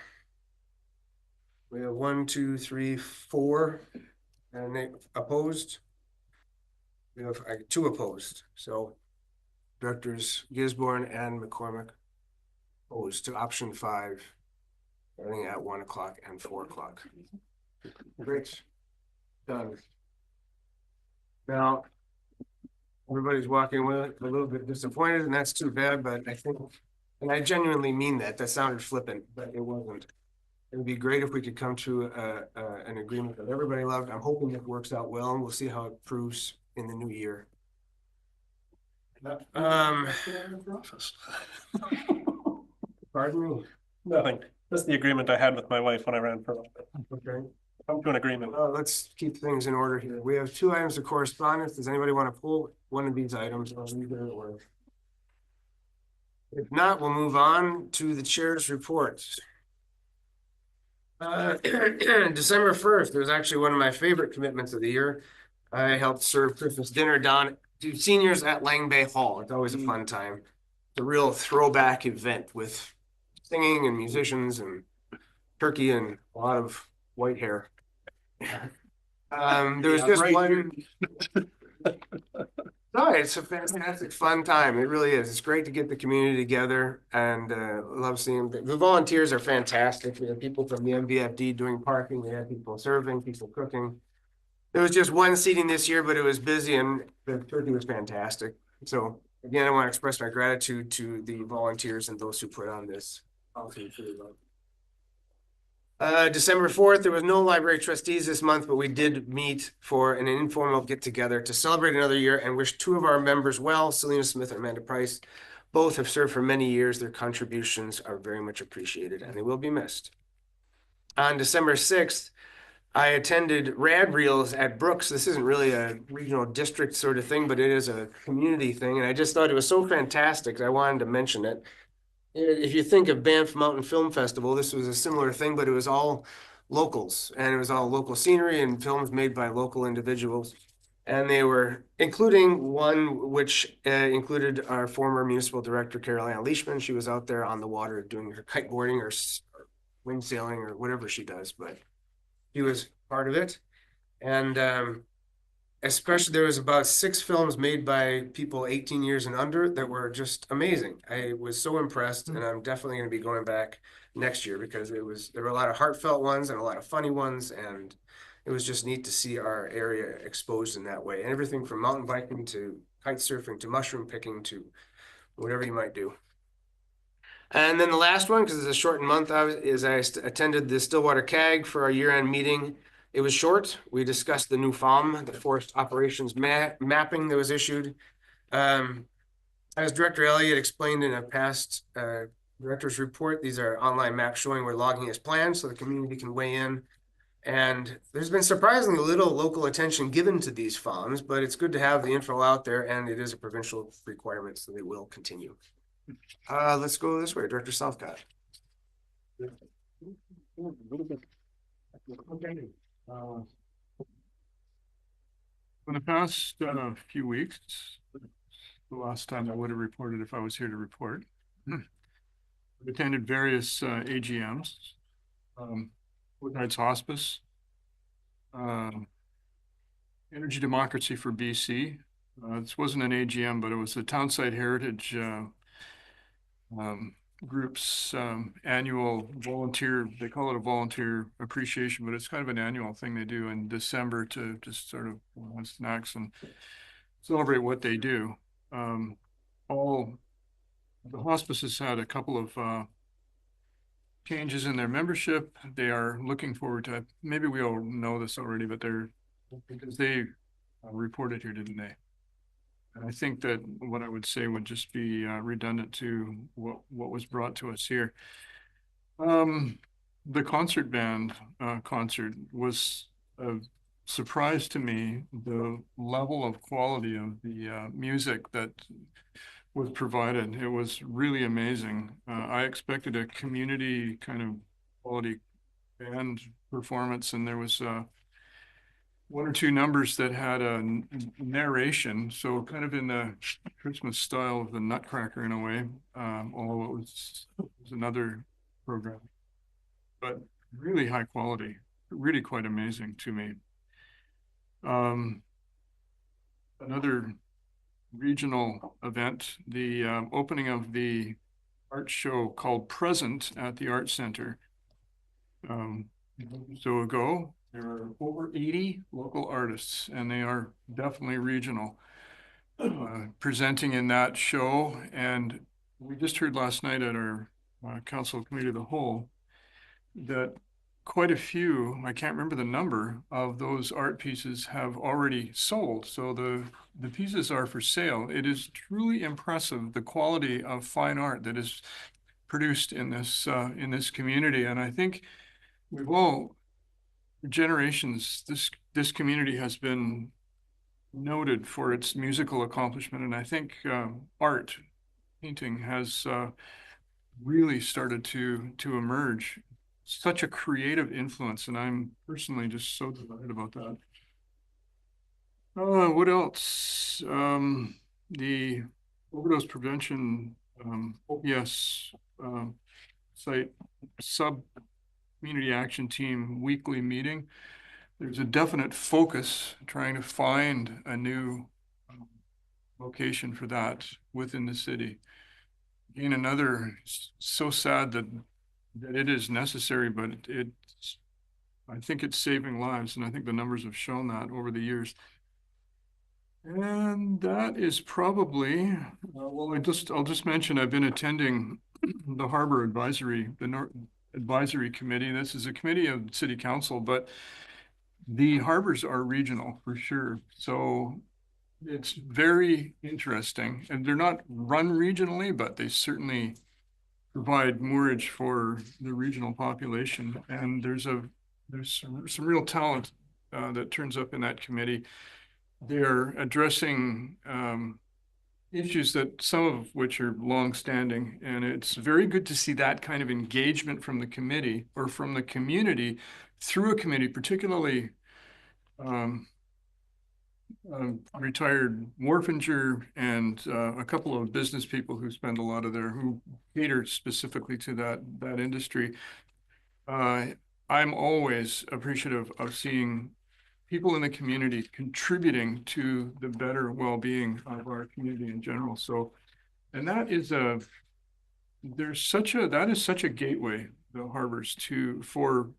We have 1, 2, 3, 4, and they opposed. We have 2 opposed. So Directors Gisborne and McCormick opposed to option 5, starting at 1 o'clock and 4 o'clock. Great. Done. Now, everybody's walking away a little bit disappointed, and that's too bad, but I think, and I genuinely mean that, that sounded flippant, but it wasn't. It would be great if we could come to an agreement that everybody loved. I'm hoping it works out well, and we'll see how it proves in the new year. Pardon me? Nothing. That's the agreement I had with my wife when I ran for office. Okay. Come to an agreement. Let's keep things in order here. We have 2 items of correspondence. Does anybody want to pull one of these items? If not, we'll move on to the chair's reports. December 1st, it was actually one of my favorite commitments of the year. I helped serve Christmas dinner down to seniors at Lang Bay Hall. It's always a fun time. It's a real throwback event with singing and musicians and turkey and a lot of white hair. There was just one. No, it's a fantastic fun time. It really is. It's great to get the community together, and love seeing the volunteers are fantastic. We had people from the MVFD doing parking. We had people serving, people cooking. There was just one seating this year, but it was busy, and the turkey was fantastic. So again, I want to express my gratitude to the volunteers and those who put on this. December 4th, there was no library trustees this month, but we did meet for an informal get together to celebrate another year and wish 2 of our members well, Selena Smith and Amanda Price. Both have served for many years. Their contributions are very much appreciated, and they will be missed. On December 6th, I attended Rad Reels at Brooks. This isn't really a regional district sort of thing, but it is a community thing. And I just thought it was so fantastic. I wanted to mention it. If you think of Banff Mountain Film Festival, this was a similar thing, but it was all locals, and it was all local scenery and films made by local individuals. And they were including one which included our former municipal director, Carol Ann Leishman. She was out there on the water doing her kiteboarding or wind sailing or whatever she does, but she was part of it. And especially there was about 6 films made by people 18 years and under that were just amazing. I was so impressed, and I'm definitely going to be going back next year because there were a lot of heartfelt ones and a lot of funny ones, and it was just neat to see our area exposed in that way. And everything from mountain biking to kite surfing to mushroom picking to whatever you might do. And then the last one, because it's a shortened month, I attended the Stillwater CAG for our year-end meeting. It was short. We discussed the new FOM, the Forest Operations Mapping that was issued. As Director Elliott explained in a past director's report, these are online maps showing where logging is planned so the community can weigh in. And there's been surprisingly little local attention given to these farms, but it's good to have the info out there, and it is a provincial requirement, so they will continue. Let's go this way, Director Southcott. In the past few weeks, the last time I would have reported if I was here to report, I've attended various AGMs, Woodnights Hospice, Energy Democracy for BC. This wasn't an AGM, but it was the Townside Heritage group's annual volunteer, they call it a volunteer appreciation, but it's kind of an annual thing they do in December to just sort of have snacks and celebrate what they do. All the hospices had a couple of changes in their membership. They are looking forward to, maybe we all know this already, but because they reported here, didn't they? I think that what I would say would just be redundant to what was brought to us here. The concert band concert was a surprise to me, the level of quality of the music that was provided. It was really amazing. I expected a community kind of quality band performance, and there was one or two numbers that had a narration, so kind of in the Christmas style of the Nutcracker in a way, although it was another program, but really high quality, really quite amazing to me. Another regional event, the opening of the art show called Present at the Art Center. So ago, there are over 80 local artists, and they are definitely regional, presenting in that show. And we just heard last night at our Council Committee of the Whole that quite a few, I can't remember the number, of those art pieces have already sold. So the pieces are for sale. It is truly impressive, the quality of fine art that is produced in this community. And I think we've all, generations, this community has been noted for its musical accomplishment, and I think art, painting has really started to emerge. Such a creative influence, and I'm personally just so delighted about that. What else? The overdose prevention OPS site sub community action team weekly meeting. There's a definite focus trying to find a new location for that within the city. Again, another, so sad that it is necessary, but I think it's saving lives, and I think the numbers have shown that over the years. And that is probably, well, I'll just mention I've been attending the Harbor Advisory, Advisory Committee. This is a committee of City Council, but the harbors are regional for sure. So it's very interesting, and they're not run regionally, but they certainly provide moorage for the regional population. And there's some real talent that turns up in that committee. They're addressing issues that some of which are long-standing, and it's very good to see that kind of engagement from the committee or from the community through a committee, particularly retired Warfinger and a couple of business people who spend a lot of who cater specifically to that industry. I'm always appreciative of seeing people in the community contributing to the better well-being of our community in general. So, and that is such a gateway, the harbors, for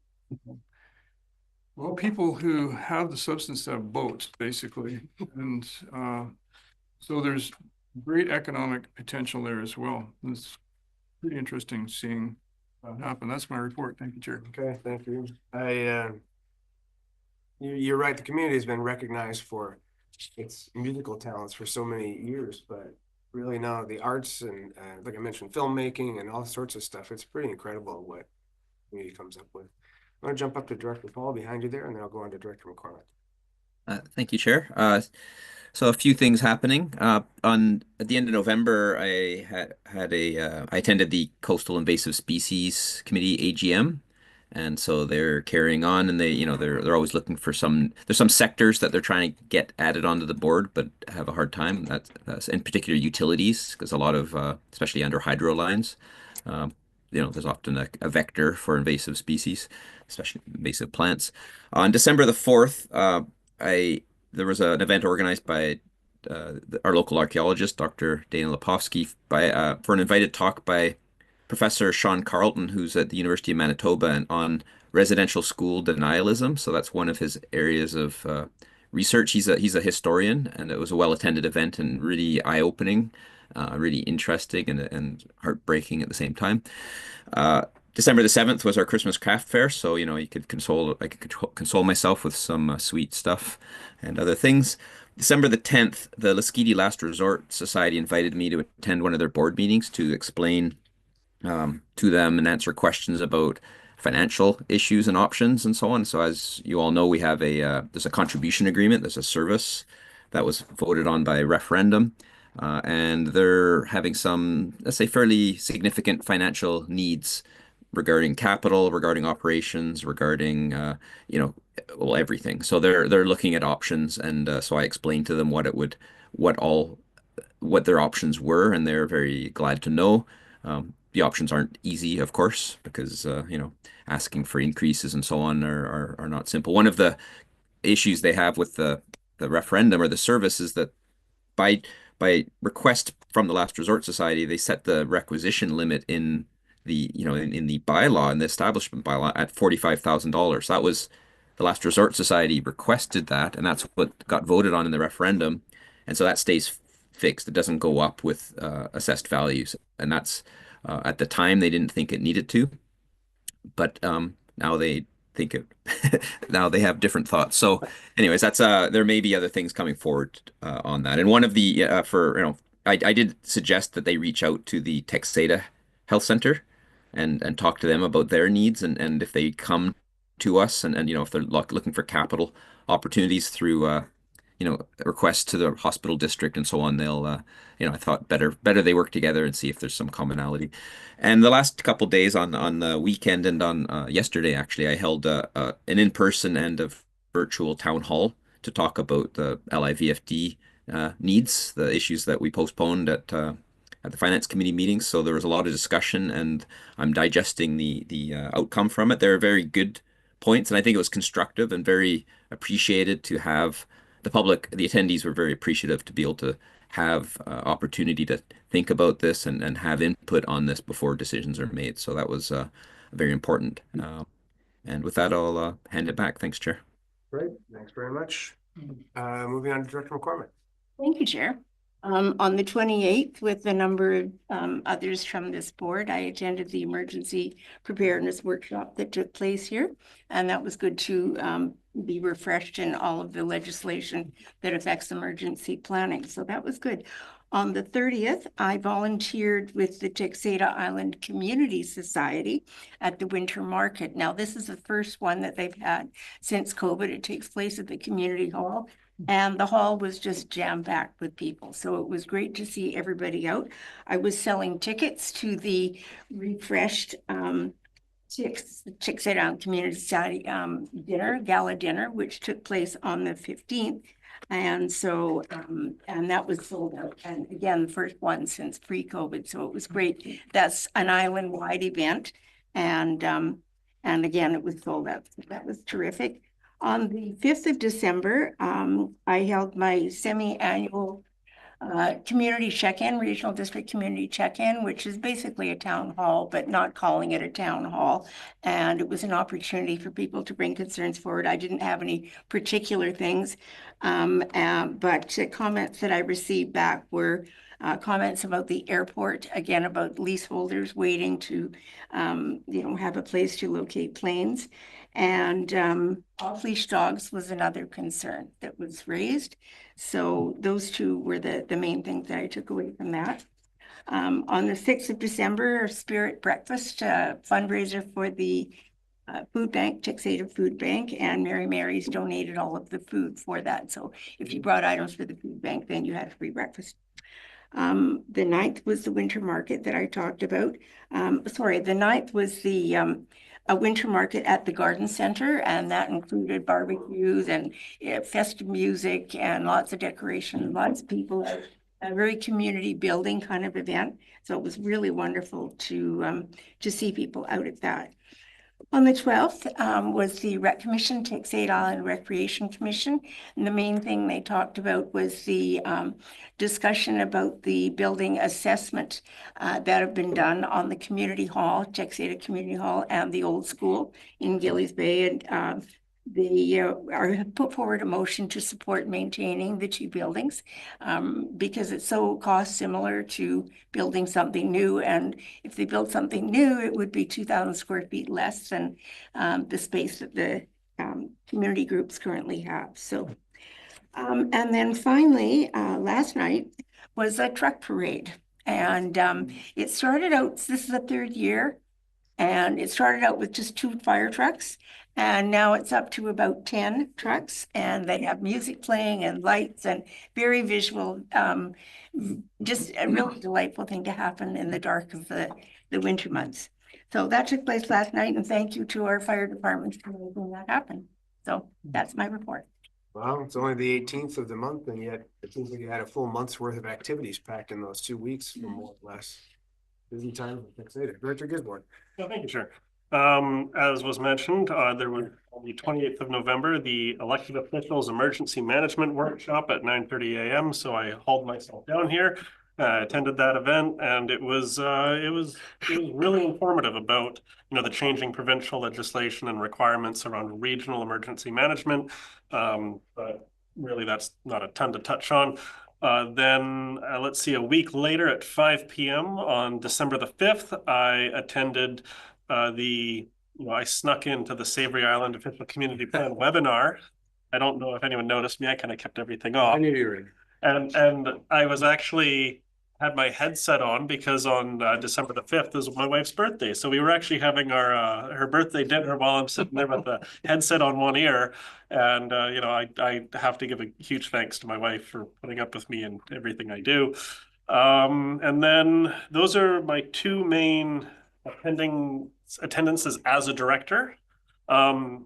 well, people who have the substance to have boats, basically. And so there's great economic potential there as well. It's pretty interesting seeing that happen. That's my report. Thank you, Chair. Okay, thank you. You're right. The community has been recognized for its musical talents for so many years, but really now the arts and like I mentioned, filmmaking and all sorts of stuff. It's pretty incredible what the community comes up with. I'm gonna jump up to Director Paul behind you there, and then I'll go on to Director McCormick. Thank you, Chair. So a few things happening. At the end of November, I attended the Coastal Invasive Species Committee AGM, and so they're carrying on, and they're always looking for there's some sectors that they're trying to get added onto the board, but have a hard time. That's in particular utilities, because a lot of especially under hydro lines, there's often a vector for invasive species, especially invasive plants. On December the 4th, there was an event organized by our local archaeologist, Dr. Dana Lepovsky, for an invited talk by Professor Sean Carlton, who's at the University of Manitoba, and on residential school denialism. So that's one of his areas of research. He's a historian, and it was a well-attended event and really eye-opening, really interesting and heartbreaking at the same time. December the 7th was our Christmas craft fair, so I could console myself with some sweet stuff and other things. December the 10th, the Lasqueti Last Resort Society invited me to attend one of their board meetings to explain to them and answer questions about financial issues and options and so on. So as you all know, we have there's a contribution agreement, there's a service that was voted on by referendum. And they're having some, let's say, fairly significant financial needs regarding capital, regarding operations, regarding everything. So they're looking at options, and so I explained to them what their options were, and they're very glad to know. The options aren't easy, of course, because asking for increases and so on are not simple. One of the issues they have with the referendum or the service is that by request from the Last Resort Society, they set the requisition limit in the in the bylaw, in the establishment bylaw, at $45,000. That was the Last Resort Society requested that, and that's what got voted on in the referendum, and so that stays fixed. It doesn't go up with assessed values, and that's at the time they didn't think it needed to, but now they think it. Now they have different thoughts. So, anyways, that's there may be other things coming forward on that. And one of the I did suggest that they reach out to the Texada Health Center and talk to them about their needs, and if they come to us and if they're looking for capital opportunities through requests to the hospital district and so on, they'll I thought better they work together and see if there's some commonality. And the last couple days on the weekend and on yesterday, actually, I held an in-person and a virtual town hall to talk about the LIVFD needs, the issues that we postponed at the finance committee meetings. So there was a lot of discussion, and I'm digesting the outcome from it. There are very good points, and I think it was constructive and very appreciated to have the public. The attendees were very appreciative to be able to have opportunity to think about this and have input on this before decisions are made. So that was very important. And with that, I'll hand it back. Thanks, Chair. Great, thanks very much. Moving on to Director McCormick. Thank you, Chair. On the 28th, with a number of others from this board, I attended the emergency preparedness workshop that took place here, and that was good to be refreshed in all of the legislation that affects emergency planning. So that was good. On the 30th, I volunteered with the Texada Island Community Society at the Winter Market. Now, this is the first one that they've had since COVID. It takes place at the community hall. And the hall was just jam-packed with people. So it was great to see everybody out. I was selling tickets to the refreshed Texada Community Society gala dinner, which took place on the 15th. And so, and that was sold out. And again, the first one since pre-COVID. So it was great. That's an island-wide event. And again, it was sold out. So that was terrific. On the 5th of December, I held my semi-annual community check-in, regional district community check-in, which is basically a town hall, but not calling it a town hall. And it was an opportunity for people to bring concerns forward. I didn't have any particular things, but comments that I received back were comments about the airport, again, about leaseholders waiting to, have a place to locate planes. And off-leash dogs was another concern that was raised. So those two were the main things that I took away from that. On the 6th of December, Spirit Breakfast, fundraiser for the food bank, Texada Food Bank, and Mary Mary's donated all of the food for that. So if you brought items for the food bank, then you had a free breakfast. The 9th was the winter market that I talked about. Sorry, the 9th was the a winter market at the garden center, and that included barbecues and festive music and lots of decoration, lots of people, a very community building kind of event. So it was really wonderful to see people out at that. On the 12th was the Rec Commission, Texada Island Recreation Commission. And the main thing they talked about was the discussion about the building assessment that have been done on the community hall, Texada Community Hall, and the old school in Gillies Bay. And they put forward a motion to support maintaining the two buildings because it's so cost similar to building something new. And if they build something new, it would be 2,000 square feet less than the space that the community groups currently have. So, and then finally, last night was a truck parade. And it started out, this is the 3rd year, and it started out with just 2 fire trucks. And now it's up to about 10 trucks, and they have music playing and lights and very visual, just a really delightful thing to happen in the dark of the winter months. So that took place last night, and thank you to our fire department for making that happen. So that's my report. Well, it's only the 18th of the month, and yet it seems like you had a full month's worth of activities packed in those 2 weeks, or more or less. Busy time for Texada. Director Gisborne. Yeah, thank you, Chair. As was mentioned, there was on the 28th of November, the elected officials emergency management workshop at 9:30 a.m. So I hauled myself down here, attended that event, and it was really informative about, you know, the changing provincial legislation and requirements around regional emergency management. But really, that's not a ton to touch on. Then let's see, a week later at 5 p.m. on December the 5th, I attended I snuck into the Savary Island Official Community Plan webinar. I don't know if anyone noticed me. I kind of kept everything off. I knew you were in. And I was actually had my headset on because on December the 5th is my wife's birthday. So we were actually having our her birthday dinner while I'm sitting there with the headset on one ear. And I have to give a huge thanks to my wife for putting up with me and everything I do. And then those are my 2 main attendances as a director. Of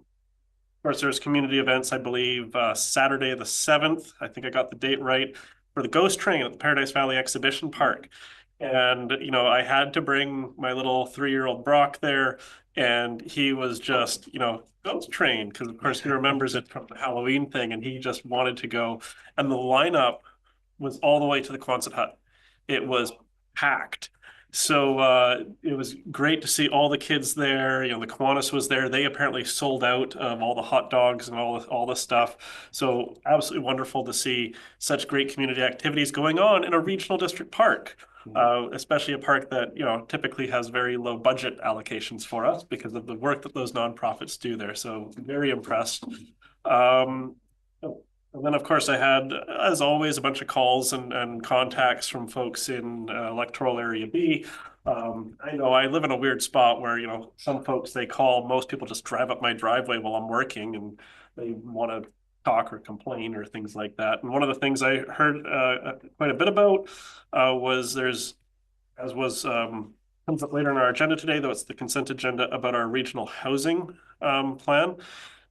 course, there's community events, I believe, Saturday the 7th. I think I got the date right, for the Ghost Train at the Paradise Valley Exhibition Park. And, I had to bring my little 3-year-old Brock there, and he was just, Ghost Train, because of course he remembers it from the Halloween thing, and he just wanted to go. And the lineup was all the way to the Quonset hut. It was packed. So it was great to see all the kids there. The Kiwanis was there. They apparently sold out of all the hot dogs and all the stuff. So absolutely wonderful to see such great community activities going on in a regional district park, especially a park that typically has very low budget allocations for us because of the work that those nonprofits do there. So very impressed. And then, of course, I had, as always, a bunch of calls and contacts from folks in electoral area B. I know I live in a weird spot where, some folks they call, most people just drive up my driveway while I'm working and they want to talk or complain or things like that. And one of the things I heard quite a bit about was comes up later in our agenda today, though it's the consent agenda about our regional housing plan,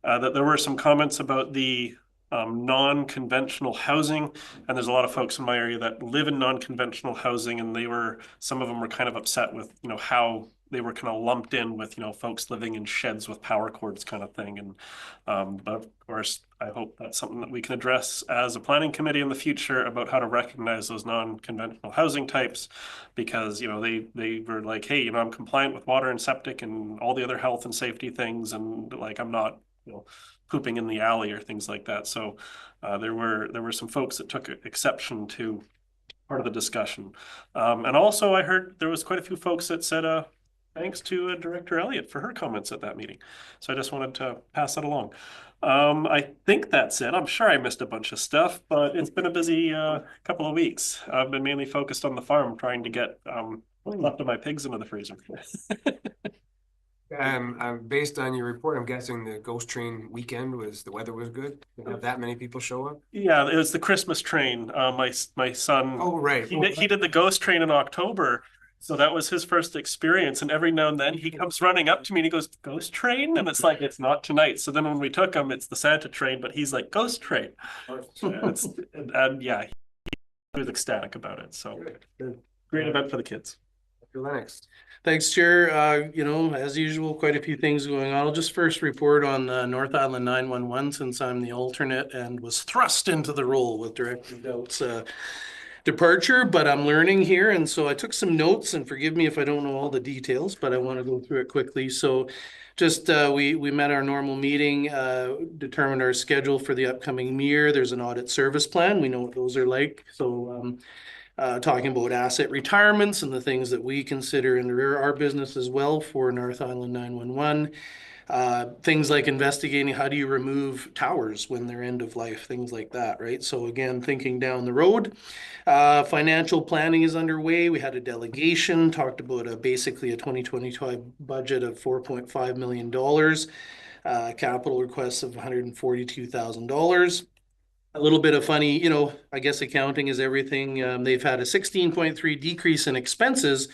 that there were some comments about the non-conventional housing, and there's a lot of folks in my area that live in non-conventional housing, and some of them were kind of upset with how they were kind of lumped in with folks living in sheds with power cords kind of thing. And but of course I hope that's something that we can address as a planning committee in the future about how to recognize those non-conventional housing types, because they were like, hey, I'm compliant with water and septic and all the other health and safety things, and like I'm not pooping in the alley or things like that. So there were some folks that took exception to part of the discussion. And also I heard there was quite a few folks that said thanks to Director Elliott for her comments at that meeting. So I just wanted to pass that along. I think that's it. I'm sure I missed a bunch of stuff, but it's been a busy couple of weeks. I've been mainly focused on the farm trying to get left of my pigs into the freezer. Based on your report, I'm guessing the ghost train weekend the weather was good? Did have that many people show up? Yeah, it was the Christmas train. My son, Oh, right. he did the ghost train in October. So that was his first experience. And every now and then he comes running up to me and he goes, "Ghost train?" And it's like, it's not tonight. So then when we took him, it's the Santa train, but he's like, "Ghost train." And yeah, he was ecstatic about it. So great event for the kids. Lennox. Thanks, Chair. As usual, quite a few things going on. I'll just first report on North Island 911 since I'm the alternate and was thrust into the role with Director Doubt's departure, but I'm learning here. And so I took some notes, and forgive me if I don't know all the details, but I want to go through it quickly. So just we met our normal meeting, determined our schedule for the upcoming year. There's an audit service plan. We know what those are like. So talking about asset retirements and the things that we consider in our business as well for North Island 911. Things like investigating how do you remove towers when they're end of life, things like that, right? So again, thinking down the road. Financial planning is underway. We had a delegation, talked about basically a 2025 budget of $4.5 million, capital requests of $142,000. A little bit of funny, I guess accounting is everything. They've had a 16.3 decrease in expenses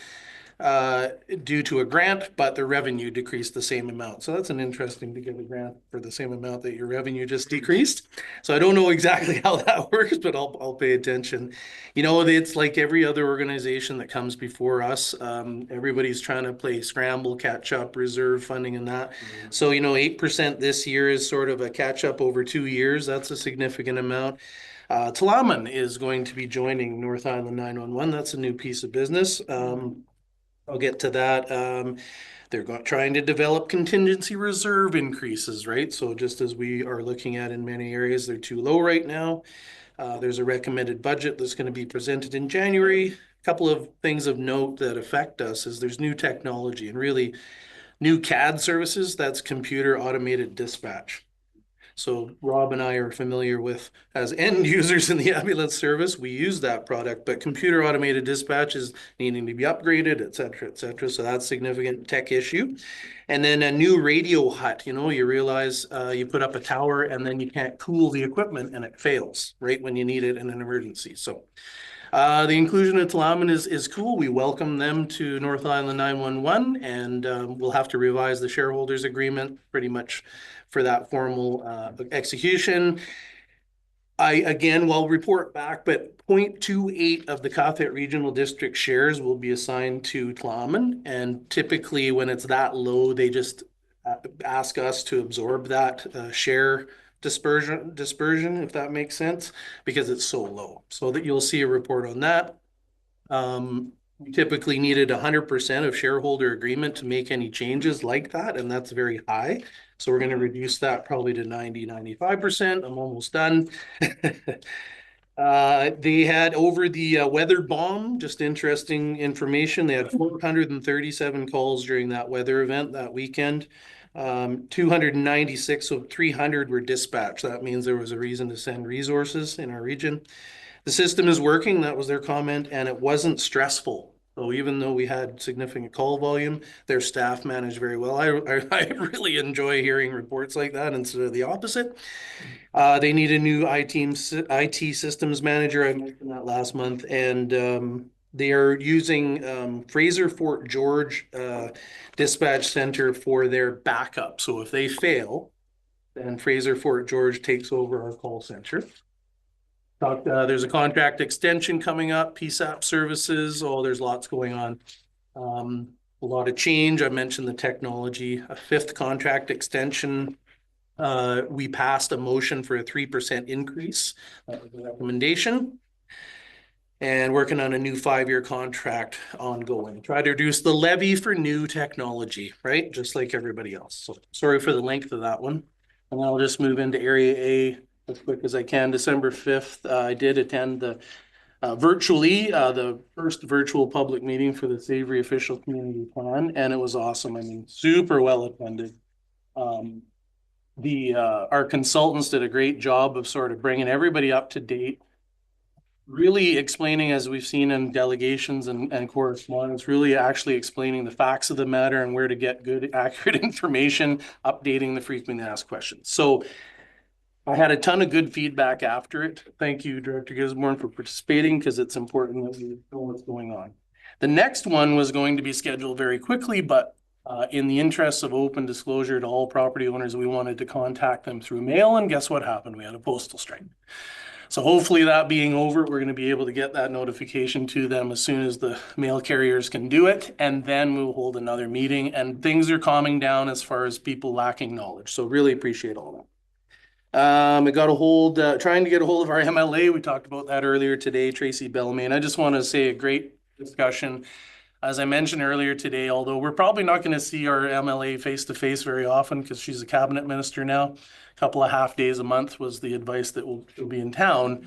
due to a grant, but their revenue decreased the same amount. So that's an interesting to give a grant for the same amount that your revenue just decreased. So I don't know exactly how that works, but I'll pay attention. It's like every other organization that comes before us. Everybody's trying to play scramble, catch up, reserve funding and that. So, 8% this year is sort of a catch up over 2 years. That's a significant amount. Tla'amin is going to be joining North Island 911. That's a new piece of business. I'll get to that. They're trying to develop contingency reserve increases, right? So just as we are looking at in many areas, they're too low right now. There's a recommended budget that's going to be presented in January. A couple of things of note that affect us is there's new technology and really new CAD services. That's computer automated dispatch. So Rob and I are familiar with, as end users in the ambulance service, we use that product, but computer automated dispatch is needing to be upgraded, et cetera, et cetera. So that's a significant tech issue. And then a new radio hut, you realize you put up a tower and then you can't cool the equipment and it fails right when you need it in an emergency. So the inclusion of Tla'amin is cool. We welcome them to North Island 911, and we'll have to revise the shareholders agreement pretty much for that formal execution. Will report back, but 0.28 of the Cathy Regional District shares will be assigned to Tla'amin, and typically when it's that low, they just ask us to absorb that share dispersion, if that makes sense, because it's so low. So that you'll see a report on that. We typically needed 100% of shareholder agreement to make any changes like that, and that's very high. So we're going to reduce that probably to 95%. I'm almost done. They had over the weather bomb, just interesting information. They had 437 calls during that weather event that weekend. 296, so 300 were dispatched. That means there was a reason to send resources in our region. The system is working, that was their comment, and it wasn't stressful. So even though we had significant call volume, their staff managed very well. I really enjoy hearing reports like that instead of the opposite. They need a new IT systems manager. I mentioned that last month, and they are using Fraser Fort George Dispatch Center for their backup. So if they fail, then Fraser Fort George takes over our call center. There's a contract extension coming up, PSAP services. Oh, there's lots going on. A lot of change. I mentioned the technology. A 5th contract extension. We passed a motion for a 3% increase. That was a recommendation. And working on a new 5-year contract ongoing. Try to reduce the levy for new technology, right? Just like everybody else. So sorry for the length of that one. And I'll just move into Area A as quick as I can. December 5th, I did attend the virtually the first virtual public meeting for the Savary official community plan, and it was awesome. I mean, super well attended. Our consultants did a great job of sort of bringing everybody up to date really explaining, as we've seen in delegations and correspondence, really actually explaining the facts of the matter and where to get good, accurate information, updating the frequently asked questions. So I had a ton of good feedback after it. Thank you, Director Gisborne, for participating, because it's important that we know what's going on. The next one was going to be scheduled very quickly, but in the interest of open disclosure to all property owners, we wanted to contact them through mail, and guess what happened? We had a postal strike. So hopefully that being over, we're going to be able to get that notification to them as soon as the mail carriers can do it, and then we'll hold another meeting, and things are calming down as far as people lacking knowledge. So really appreciate all that. I got trying to get a hold of our MLA. We talked about that earlier today, Tracy Bellemain. I just want to say a great discussion. As I mentioned earlier today, although we're probably not going to see our MLA face to face very often because she's a cabinet minister now, a couple of half days a month was the advice that will be in town.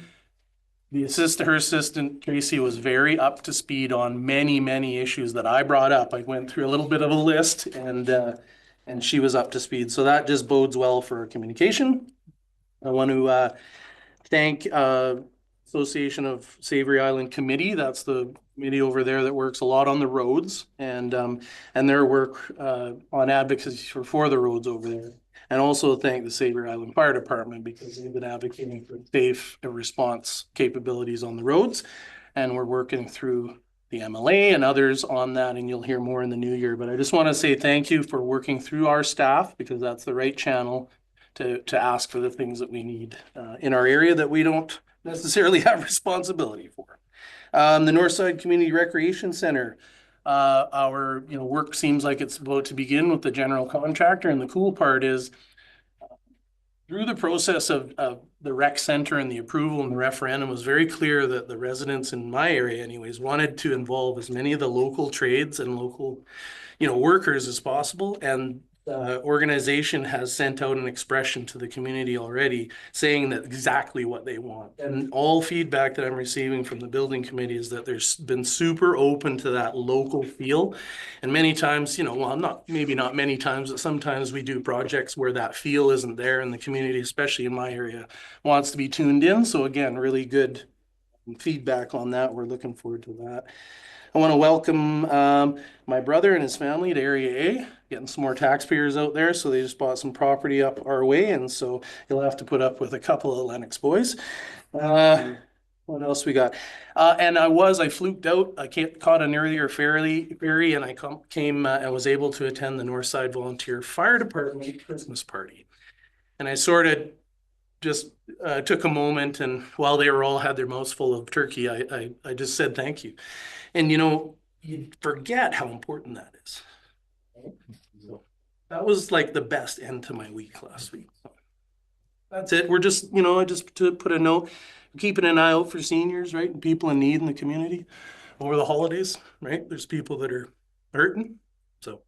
Her assistant, Tracy, was very up to speed on many issues that I brought up. I went through a little bit of a list and she was up to speed. So that just bodes well for our communication. I want to thank Association of Savary Island Committee. That's the committee over there that works a lot on the roads and their work on advocacy for the roads over there. And also thank the Savary Island Fire Department, because they've been advocating for safe response capabilities on the roads. And we're working through the MLA and others on that, and you'll hear more in the new year. But I just want to say thank you for working through our staff, because that's the right channel to ask for the things that we need in our area that we don't necessarily have responsibility for. The Northside Community Recreation Center, our work seems like it's about to begin with the general contractor, and the cool part is through the process of the rec center and the approval and the referendum, was very clear that the residents in my area anyways wanted to involve as many of the local trades and local workers as possible. And organization has sent out an expression to the community already saying that exactly what they want. And all feedback that I'm receiving from the building committee is that there's been super open to that local feel. And many times, maybe not many times, but sometimes we do projects where that feel isn't there, and the community, especially in my area, wants to be tuned in. So again, really good feedback on that. We're looking forward to that. I want to welcome my brother and his family to Area A, getting some more taxpayers out there. So they just bought some property up our way, and so he'll have to put up with a couple of Lennox boys. What else we got? And I fluked out. I caught an earlier ferry, and I came and was able to attend the Northside Volunteer Fire Department Christmas party. And I sort of just took a moment, and while they were all had their mouths full of turkey, I just said thank you. And you forget how important that is. So that was like the best end to my week last week. So that's it. We're just, just to put a note, keeping an eye out for seniors, right? And people in need in the community over the holidays, right? There's people that are hurting. So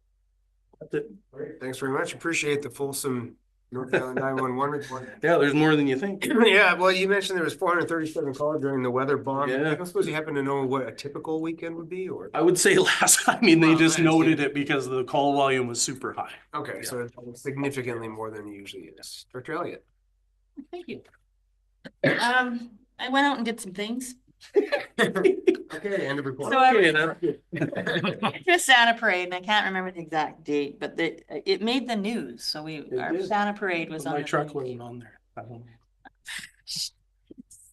that's it. All right, thanks very much. Appreciate the fulsome North Island 911 report. Yeah, there's more than you think. Yeah, well, you mentioned there was 437 calls during the weather bomb. Yeah. I don't suppose you happen to know what a typical weekend would be, or? I would say they just noted it because the call volume was super high. Okay, so it's significantly more than it usually is. Dr. Elliott. Thank you. I went out and did some things. Okay, end of report. So for Santa Parade, and I can't remember the exact date, but it made the news. So our Santa Parade was on. My truck wasn't on there.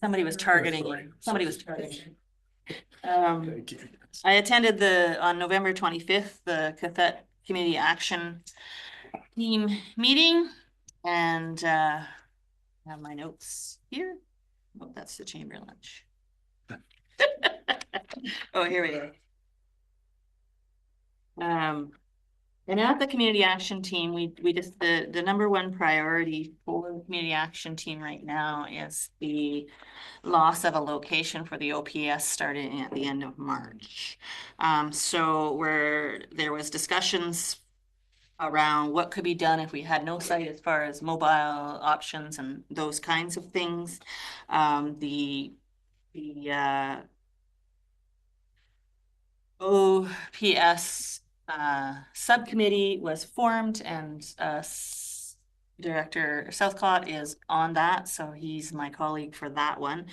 Somebody was targeting. Somebody was targeting. I attended on November 25th, the Cathy Community Action Team meeting, and I have my notes here. Oh, that's the chamber lunch. Oh, here we go. And at the community action team, we just the number one priority for the community action team right now is the loss of a location for the OPS starting at the end of March. So where there was discussions around what could be done if we had no site as far as mobile options and those kinds of things. The OPS subcommittee was formed, and Director Southcott is on that, so he's my colleague for that one.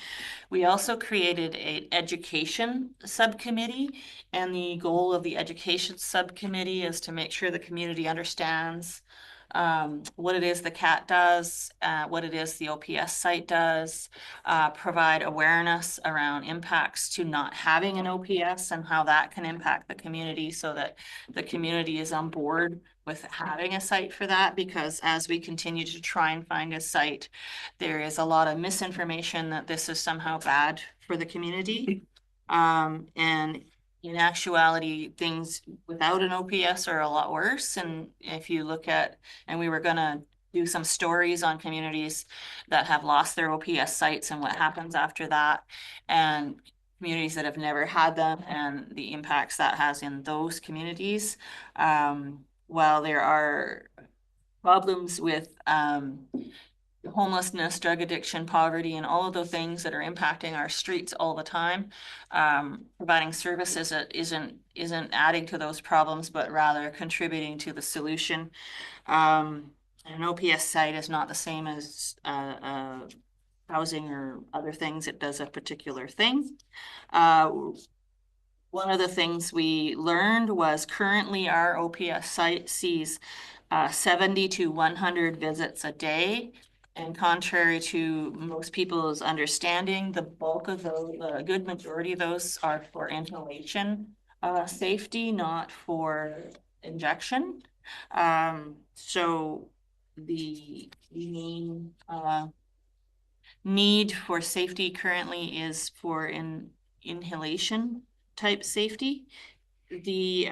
We also created an education subcommittee, and the goal of the education subcommittee is to make sure the community understands what it is the CAT does, what it is the OPS site does, provide awareness around impacts to not having an OPS and how that can impact the community so that the community is on board with having a site for that, because as we continue to try and find a site, there is a lot of misinformation that this is somehow bad for the community. And in actuality, things without an OPS are a lot worse. And if you look at, and we were gonna do some stories on communities that have lost their OPS sites and what happens after that, and communities that have never had them and the impacts that has in those communities. While there are problems with homelessness, drug addiction, poverty, and all of the things that are impacting our streets all the time, providing services that isn't adding to those problems, but rather contributing to the solution. An OPS site is not the same as housing or other things. It does a particular thing. One of the things we learned was currently our OPS site sees 70 to 100 visits a day. And contrary to most people's understanding, the bulk of those, a good majority of those are for inhalation safety, not for injection. So the main need for safety currently is for inhalation type safety. The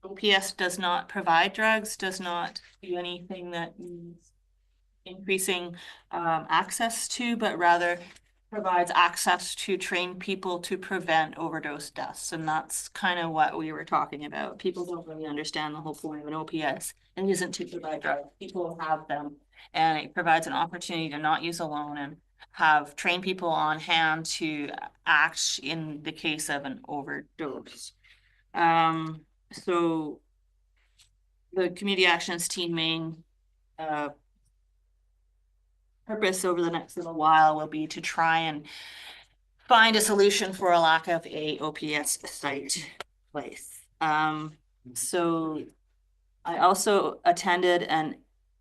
OPS does not provide drugs, does not do anything that is increasing access to, but rather provides access to train people to prevent overdose deaths. And that's kind of what we were talking about. People don't really understand the whole point of an OPS. It isn't to provide drugs. People have them, and it provides an opportunity to not use alone and have trained people on hand to act in the case of an overdose. So the community actions team main purpose over the next little while will be to try and find a solution for a lack of a OPS site place. So I also attended an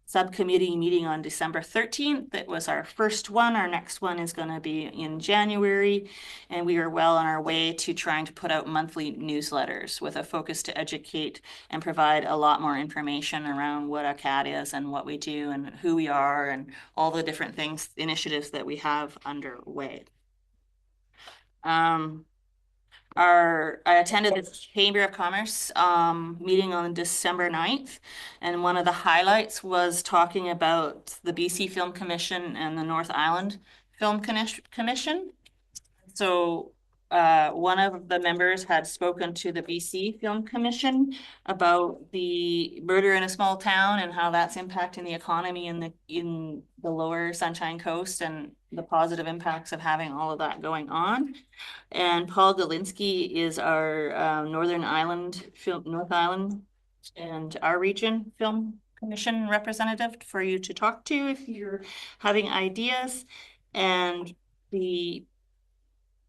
subcommittee meeting on December 13th. That was our first one. Our next one is going to be in January, and we are well on our way to trying to put out monthly newsletters with a focus to educate and provide a lot more information around what a CAT is and what we do and who we are and all the different things, initiatives that we have underway. I attended the Chamber of Commerce meeting on December 9th, and one of the highlights was talking about the BC Film Commission and the North Island Film Commission. So one of the members had spoken to the BC Film Commission about the murder in a small town and how that's impacting the economy in the lower Sunshine Coast and the positive impacts of having all of that going on. And Paul Galinsky is our North Island and our region Film Commission representative for you to talk to if you're having ideas. And the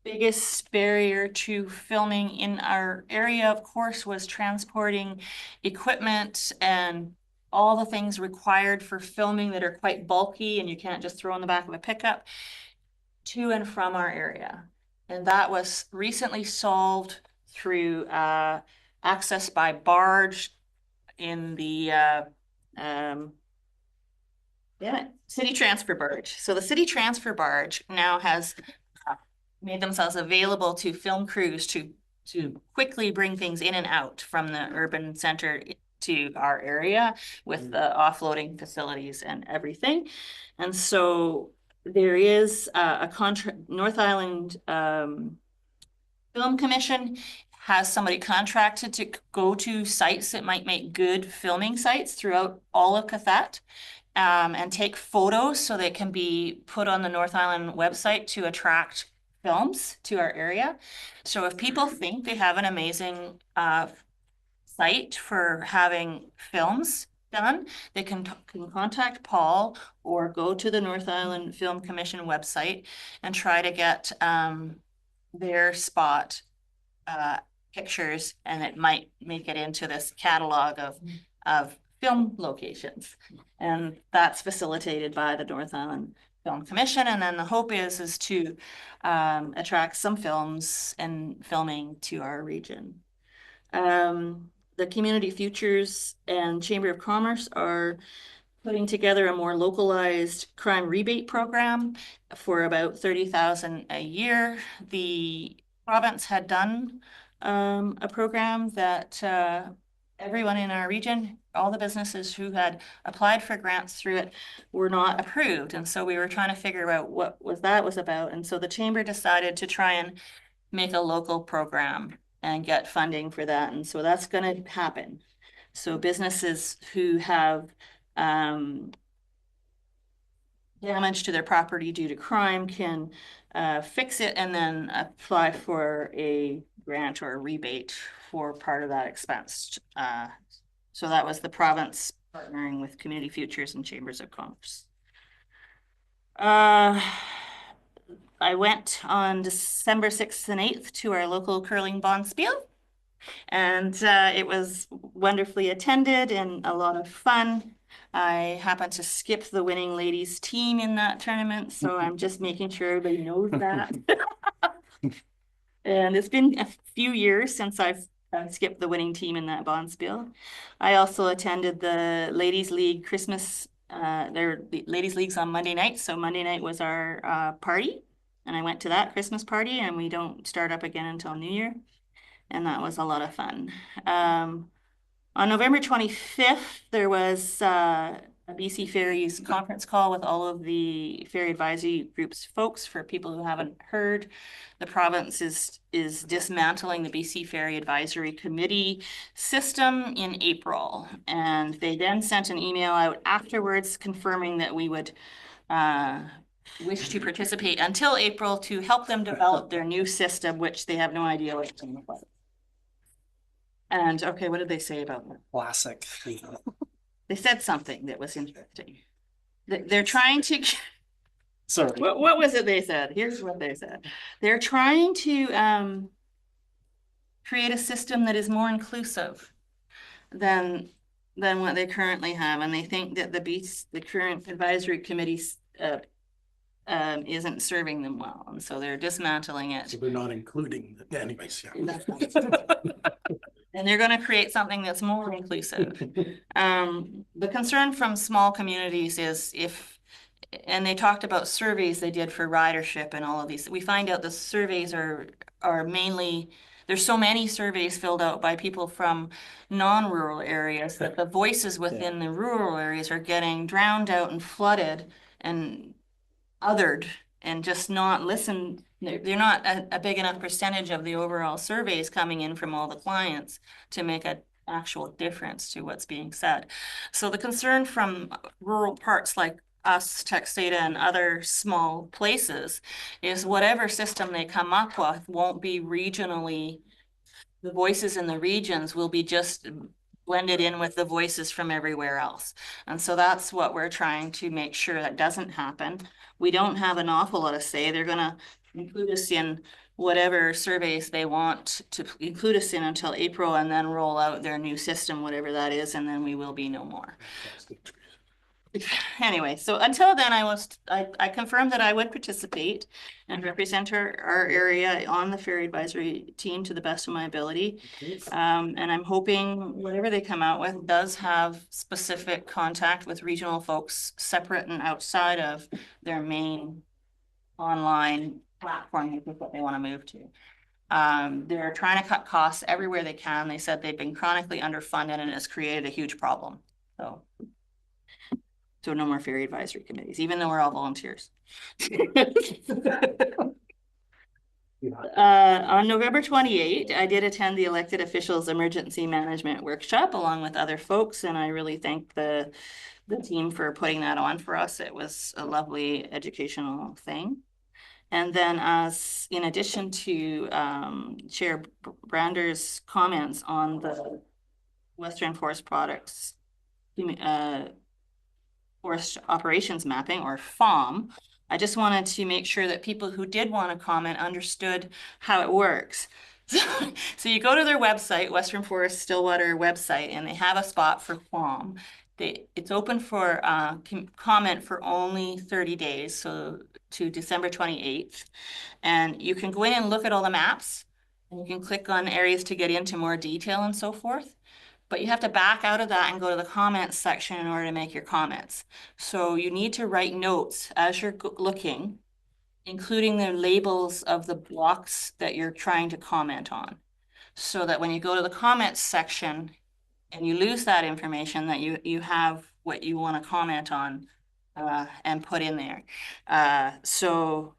biggest barrier to filming in our area, of course, was transporting equipment and all the things required for filming that are quite bulky and you can't just throw in the back of a pickup to and from our area. And that was recently solved through access by barge in the city transfer barge. So the city transfer barge now has made themselves available to film crews to quickly bring things in and out from the urban center to our area with the offloading facilities and everything. And so there is a contract. North Island Film Commission has somebody contracted to go to sites that might make good filming sites throughout all of Cathat and take photos so they can be put on the North Island website to attract films to our area. So if people think they have an amazing site for having films, done, they can contact Paul or go to the North Island Film Commission website and try to get their spot pictures, and it might make it into this catalog of film locations. And that's facilitated by the North Island Film Commission. And then the hope is to attract some films and filming to our region. The Community Futures and Chamber of Commerce are putting together a more localized crime rebate program for about 30,000 a year. The province had done a program that everyone in our region, all the businesses who had applied for grants through it, were not approved. And so we were trying to figure out what that was about. And so the chamber decided to try and make a local program and get funding for that. And so that's going to happen. So businesses who have damage to their property due to crime can fix it and then apply for a grant or a rebate for part of that expense. So that was the province partnering with Community Futures and Chambers of Commerce. I went on December 6th and 8th to our local curling bonspiel, and it was wonderfully attended and a lot of fun. I happened to skip the winning ladies team in that tournament, so I'm just making sure everybody knows that. And it's been a few years since I've skipped the winning team in that bonspiel. I also attended the Ladies League Christmas, the Ladies Leagues on Monday night, so Monday night was our party, and I went to that Christmas party, and we don't start up again until New Year, and that was a lot of fun. On November 25th, there was a BC Ferry's conference call with all of the Ferry Advisory Group's folks. For people who haven't heard, the province is dismantling the BC Ferry Advisory Committee system in April. And they then sent an email out afterwards confirming that we would wish to participate until April to help them develop their new system, which they have no idea what it's going to look like. And okay, what did they say about that? Classic. They said something that was interesting. They're trying to. Sorry. What was it they said? Here's what they said. They're trying to create a system that is more inclusive than what they currently have, and they think that the current advisory committee isn't serving them well, and so they're dismantling it. So they're not including, anyways, yeah. And they're going to create something that's more inclusive. The concern from small communities is and they talked about surveys they did for ridership and all of these. We find out the surveys are mainly, there's so many surveys filled out by people from non-rural areas that the voices within the rural areas are getting drowned out and flooded and othered and just not listened. They're not a big enough percentage of the overall surveys coming in from all the clients to make an actual difference to what's being said. So the concern from rural parts like us, Tex Data, and other small places is whatever system they come up with won't be regionally, the voices in the regions will be just blended in with the voices from everywhere else. And so that's what we're trying to make sure that doesn't happen. We don't have an awful lot of say. They're going to include us in whatever surveys they want to include us in until April, and then roll out their new system, whatever that is, and then we will be no more. Anyway, so until then, I confirmed that I would participate and represent our area on the Ferry Advisory team to the best of my ability. And I'm hoping whatever they come out with does have specific contact with regional folks separate and outside of their main online platform, which is what they want to move to. They're trying to cut costs everywhere they can. They said they've been chronically underfunded and it's created a huge problem. So no more Ferry Advisory Committees, even though we're all volunteers. On November 28th, I did attend the Elected Officials Emergency Management Workshop along with other folks, and I really thank the team for putting that on for us. It was a lovely educational thing. And then in addition to Chair Brander's comments on the Western Forest Products forest operations mapping, or FOM. I just wanted to make sure that people who did want to comment understood how it works. So you go to their website, Western Forest Stillwater website, and they have a spot for FOM. It's open for comment for only 30 days, so to December 28th. And you can go in and look at all the maps, and you can click on areas to get into more detail and so forth. But you have to back out of that and go to the comments section in order to make your comments. So you need to write notes as you're looking, including the labels of the blocks that you're trying to comment on. So that when you go to the comments section and you lose that information, that you have what you want to comment on and put in there. So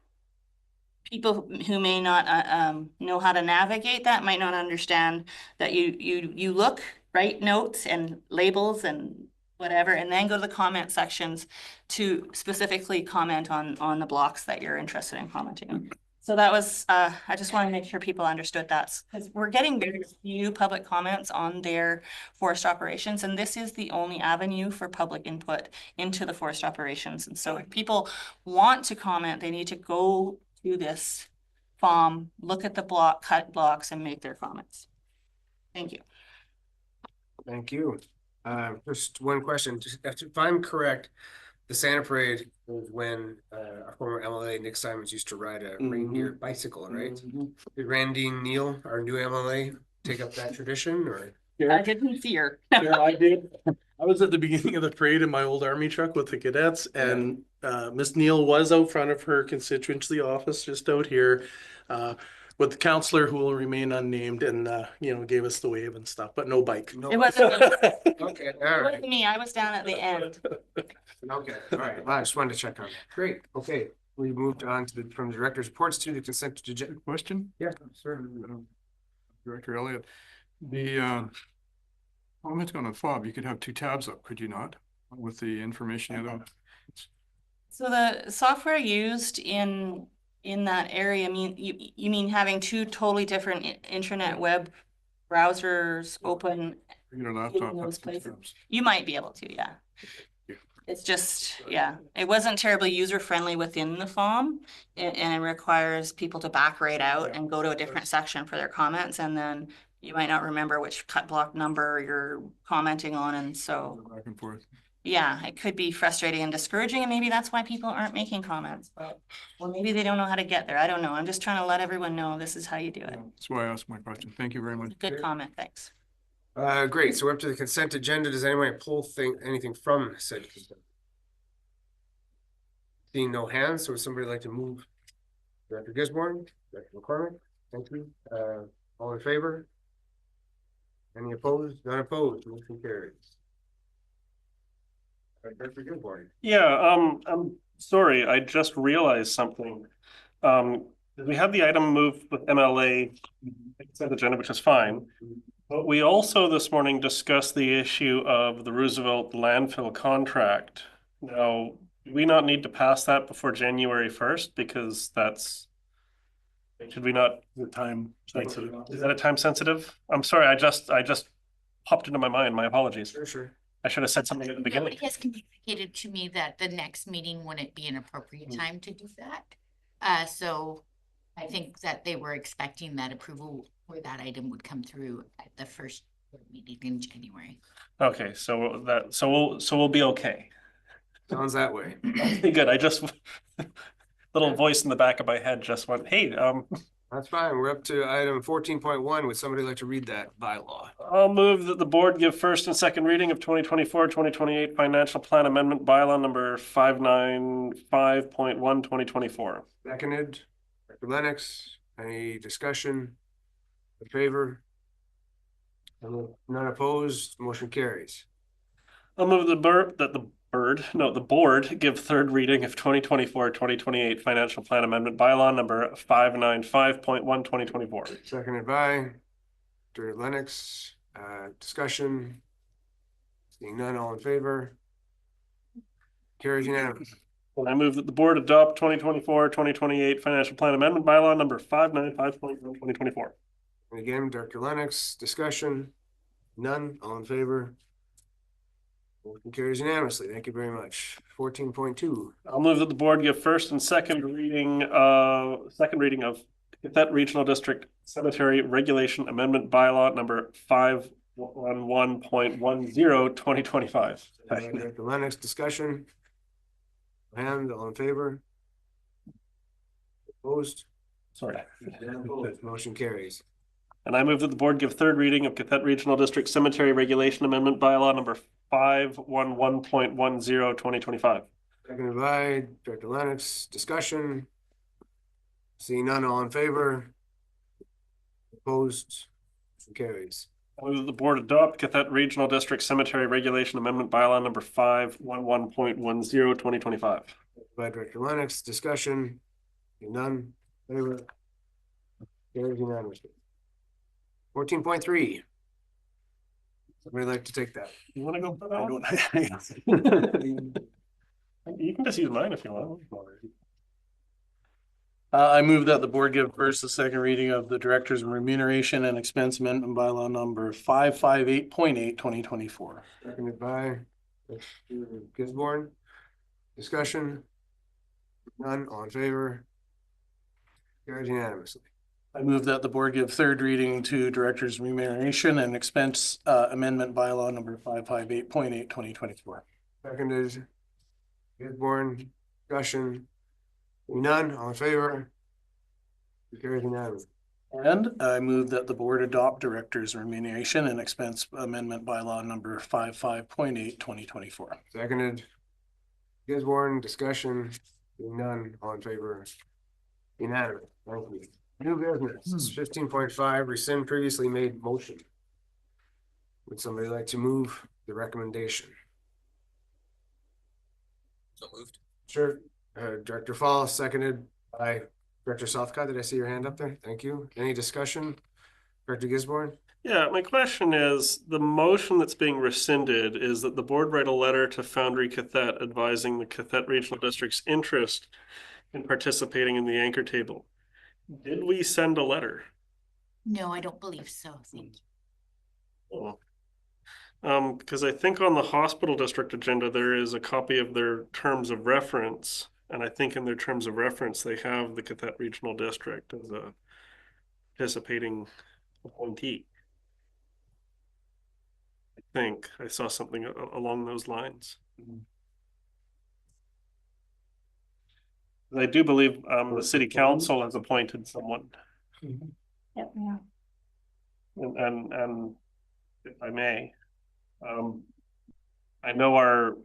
people who may not know how to navigate that might not understand that you look, write notes and labels and whatever, and then go to the comment sections to specifically comment on the blocks that you're interested in commenting on. So that was, I just want to make sure people understood that, because we're getting very few public comments on their forest operations, and this is the only avenue for public input into the forest operations. And so if people want to comment, they need to go to this FOM, look at the cut blocks, and make their comments. Thank you. Thank you. Just one question, just if I'm correct, the Santa Parade was when our former MLA Nick Simons used to ride a reindeer bicycle, right? Did Randy Neal, our new MLA, take up that tradition, or? I didn't see her. Yeah, I did. I was at the beginning of the parade in my old army truck with the cadets, and Miss Neal was out front of her constituency office just out here with the counselor who will remain unnamed, and you know, gave us the wave and stuff, but no bike. No. It wasn't me. Okay, all It right. wasn't me. I was down at the end. Okay, all right. Well, I just wanted to check on that. Great. Okay, we moved on to from the director's reports to the consent agenda. Question? Yeah, sir. Director Elliott, the comments on the fob, you could have two tabs up, could you not? With the information you have. So the software used in that area, I mean, you mean having two totally different internet web browsers open Your in laptop. those has two places? tabs. You might be able to, yeah. Yeah. It's just, yeah, it wasn't terribly user-friendly within the FOM, and it requires people to back right out and go to a different section for their comments, and then you might not remember which cut block number you're commenting on, and so, Back and forth. yeah, it could be frustrating and discouraging, and maybe that's why people aren't making comments, but, well, maybe they don't know how to get there. I don't know. I'm just trying to let everyone know this is how you do it. That's why I asked my question. Thank you very much. Good comment, thanks. Great. So we're up to the consent agenda. Does anyone pull anything from said consent? Seeing no hands, so would somebody like to move? Director Gisborne, Director McCormick, thank you. All in favor? Any opposed? None opposed. Motion carries. Director Gisborne. Yeah, I'm sorry, I just realized something. We had the item moved with MLA consent agenda, which is fine. But we also this morning discussed the issue of the Roosevelt landfill contract. Now, do we not need to pass that before January 1st? Because that's, should we not? The time sensitive. Is that a time sensitive? I'm sorry, I just popped into my mind. My apologies. Sure. I should have said something at the beginning. Nobody has communicated to me that the next meeting wouldn't be an appropriate time to do that. So I think that they were expecting that approval for that item would come through at the first meeting in January. Okay, so we'll be okay. Sounds that way. Good. I just little voice in the back of my head just went, hey, That's fine. We're up to item 14.1. Would somebody like to read that bylaw? I'll move that the board give first and second reading of 2024-2028 financial plan amendment bylaw number 595.1 2024. Seconded. Director Lennox, any discussion? In favor? None opposed, motion carries. I'll move the board give third reading of 2024-2028 financial plan amendment bylaw number 595.1 2024. Seconded by Director Lennox. Discussion. Seeing none, all in favor? Carries unanimous. I move that the board adopt 2024-2028 financial plan amendment bylaw number 595.1 2024. And again, Director Lennox, discussion. None, all in favor? Motion carries unanimously. Thank you very much. 14.2. I'll move that the board give first and second reading of Cathett Regional District Cemetery Regulation Amendment Bylaw number 511.10 2025. Director Lennox, discussion. Hand, all in favor? Opposed? Sorry. Motion carries. And I move that the board give third reading of Cathett Regional District Cemetery Regulation Amendment Bylaw number 511.10 2025. Seconded by Director Lennox, discussion. Seeing none, all in favor? Opposed? Motion carries. I move that the board adopt Cathett Regional District Cemetery Regulation Amendment Bylaw number 511.10 2025. By Director Lennox, discussion. Seeing none, favor? Carries unanimously. 14.3. Somebody like to take that? You want to go for that? You can just use mine if you want. I move that the board give first the second reading of the Director's Remuneration and Expense Amendment Bylaw number 558.8 2024. Seconded by Gisborne. Discussion. None, all in favor? Carries unanimously. I move that the board give third reading to Director's Remuneration and Expense Amendment Bylaw number 558.8 2024. Seconded. Gisborne, discussion. None, all in favor? Carries unanimously. And I move that the board adopt Director's Remuneration and Expense Amendment Bylaw number 55.8 2024. Seconded. Gisborne, discussion. None, all in favor? Unanimous. Thank you. New business, 15.5, rescind previously made motion. Would somebody like to move the recommendation? So moved. Sure. Director Fall, seconded by Director Southcott. Did I see your hand up there? Thank you. Any discussion? Director Gisborne? Yeah, my question is, the motion that's being rescinded is that the board write a letter to Foundry Cathett advising the Cathett Regional District's interest in participating in the anchor table. Did we send a letter? No, I don't believe so. Thank you. Oh. Because I think on the hospital district agenda, there is a copy of their terms of reference. And I think in their terms of reference, they have the Cathett Regional District as a participating appointee. I think I saw something along those lines. I do believe the city council has appointed someone. Yep, yeah. And if I may, I know our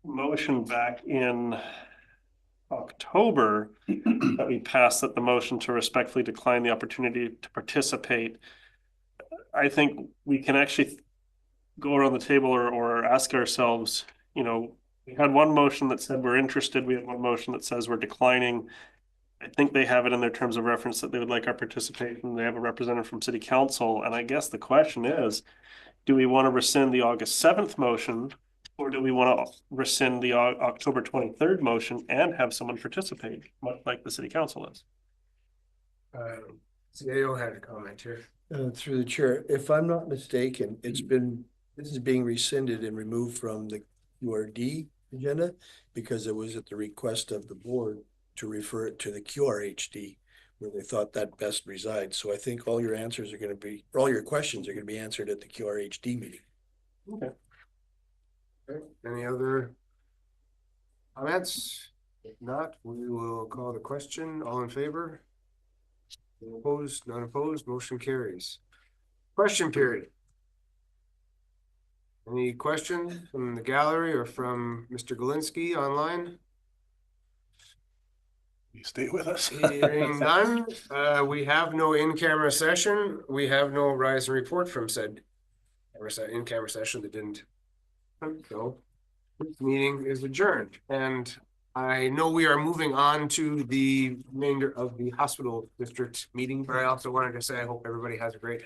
motion back in October that we passed, that the motion to respectfully decline the opportunity to participate. I think we can actually go around the table or ask ourselves, you know, we had one motion that said we're interested. We have one motion that says we're declining. I think they have it in their terms of reference that they would like our participation. They have a representative from city council. And I guess the question is, do we want to rescind the August 7th motion, or do we want to rescind the October 23rd motion and have someone participate, much like the city council is? CAO had a comment here. Through the chair, if I'm not mistaken, this is being rescinded and removed from the QRD agenda because it was at the request of the board to refer it to the QRHD, where they thought that best resides. So I think all your answers are going to be, or all your questions are going to be answered at the QRHD meeting. Okay. Okay. Any other comments? If not, we will call the question. All in favor? Opposed? None opposed? Motion carries. Question period. Any questions from the gallery or from Mr. Galinsky online? You stay with us. Hearing none, we have no in-camera session. We have no rise and report from said in-camera session that didn't. So this meeting is adjourned, and I know we are moving on to the remainder of the hospital district meeting, but I also wanted to say I hope everybody has a great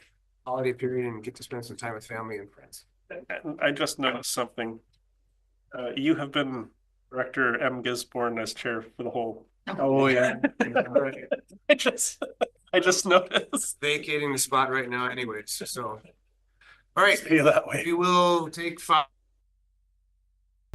holiday period and get to spend some time with family and friends. I just noticed something. You have been Director M. Gisborne as chair for the whole. Oh, yeah. I just noticed. Vacating the spot right now anyways, so. All right, Stay that way. we will take 5.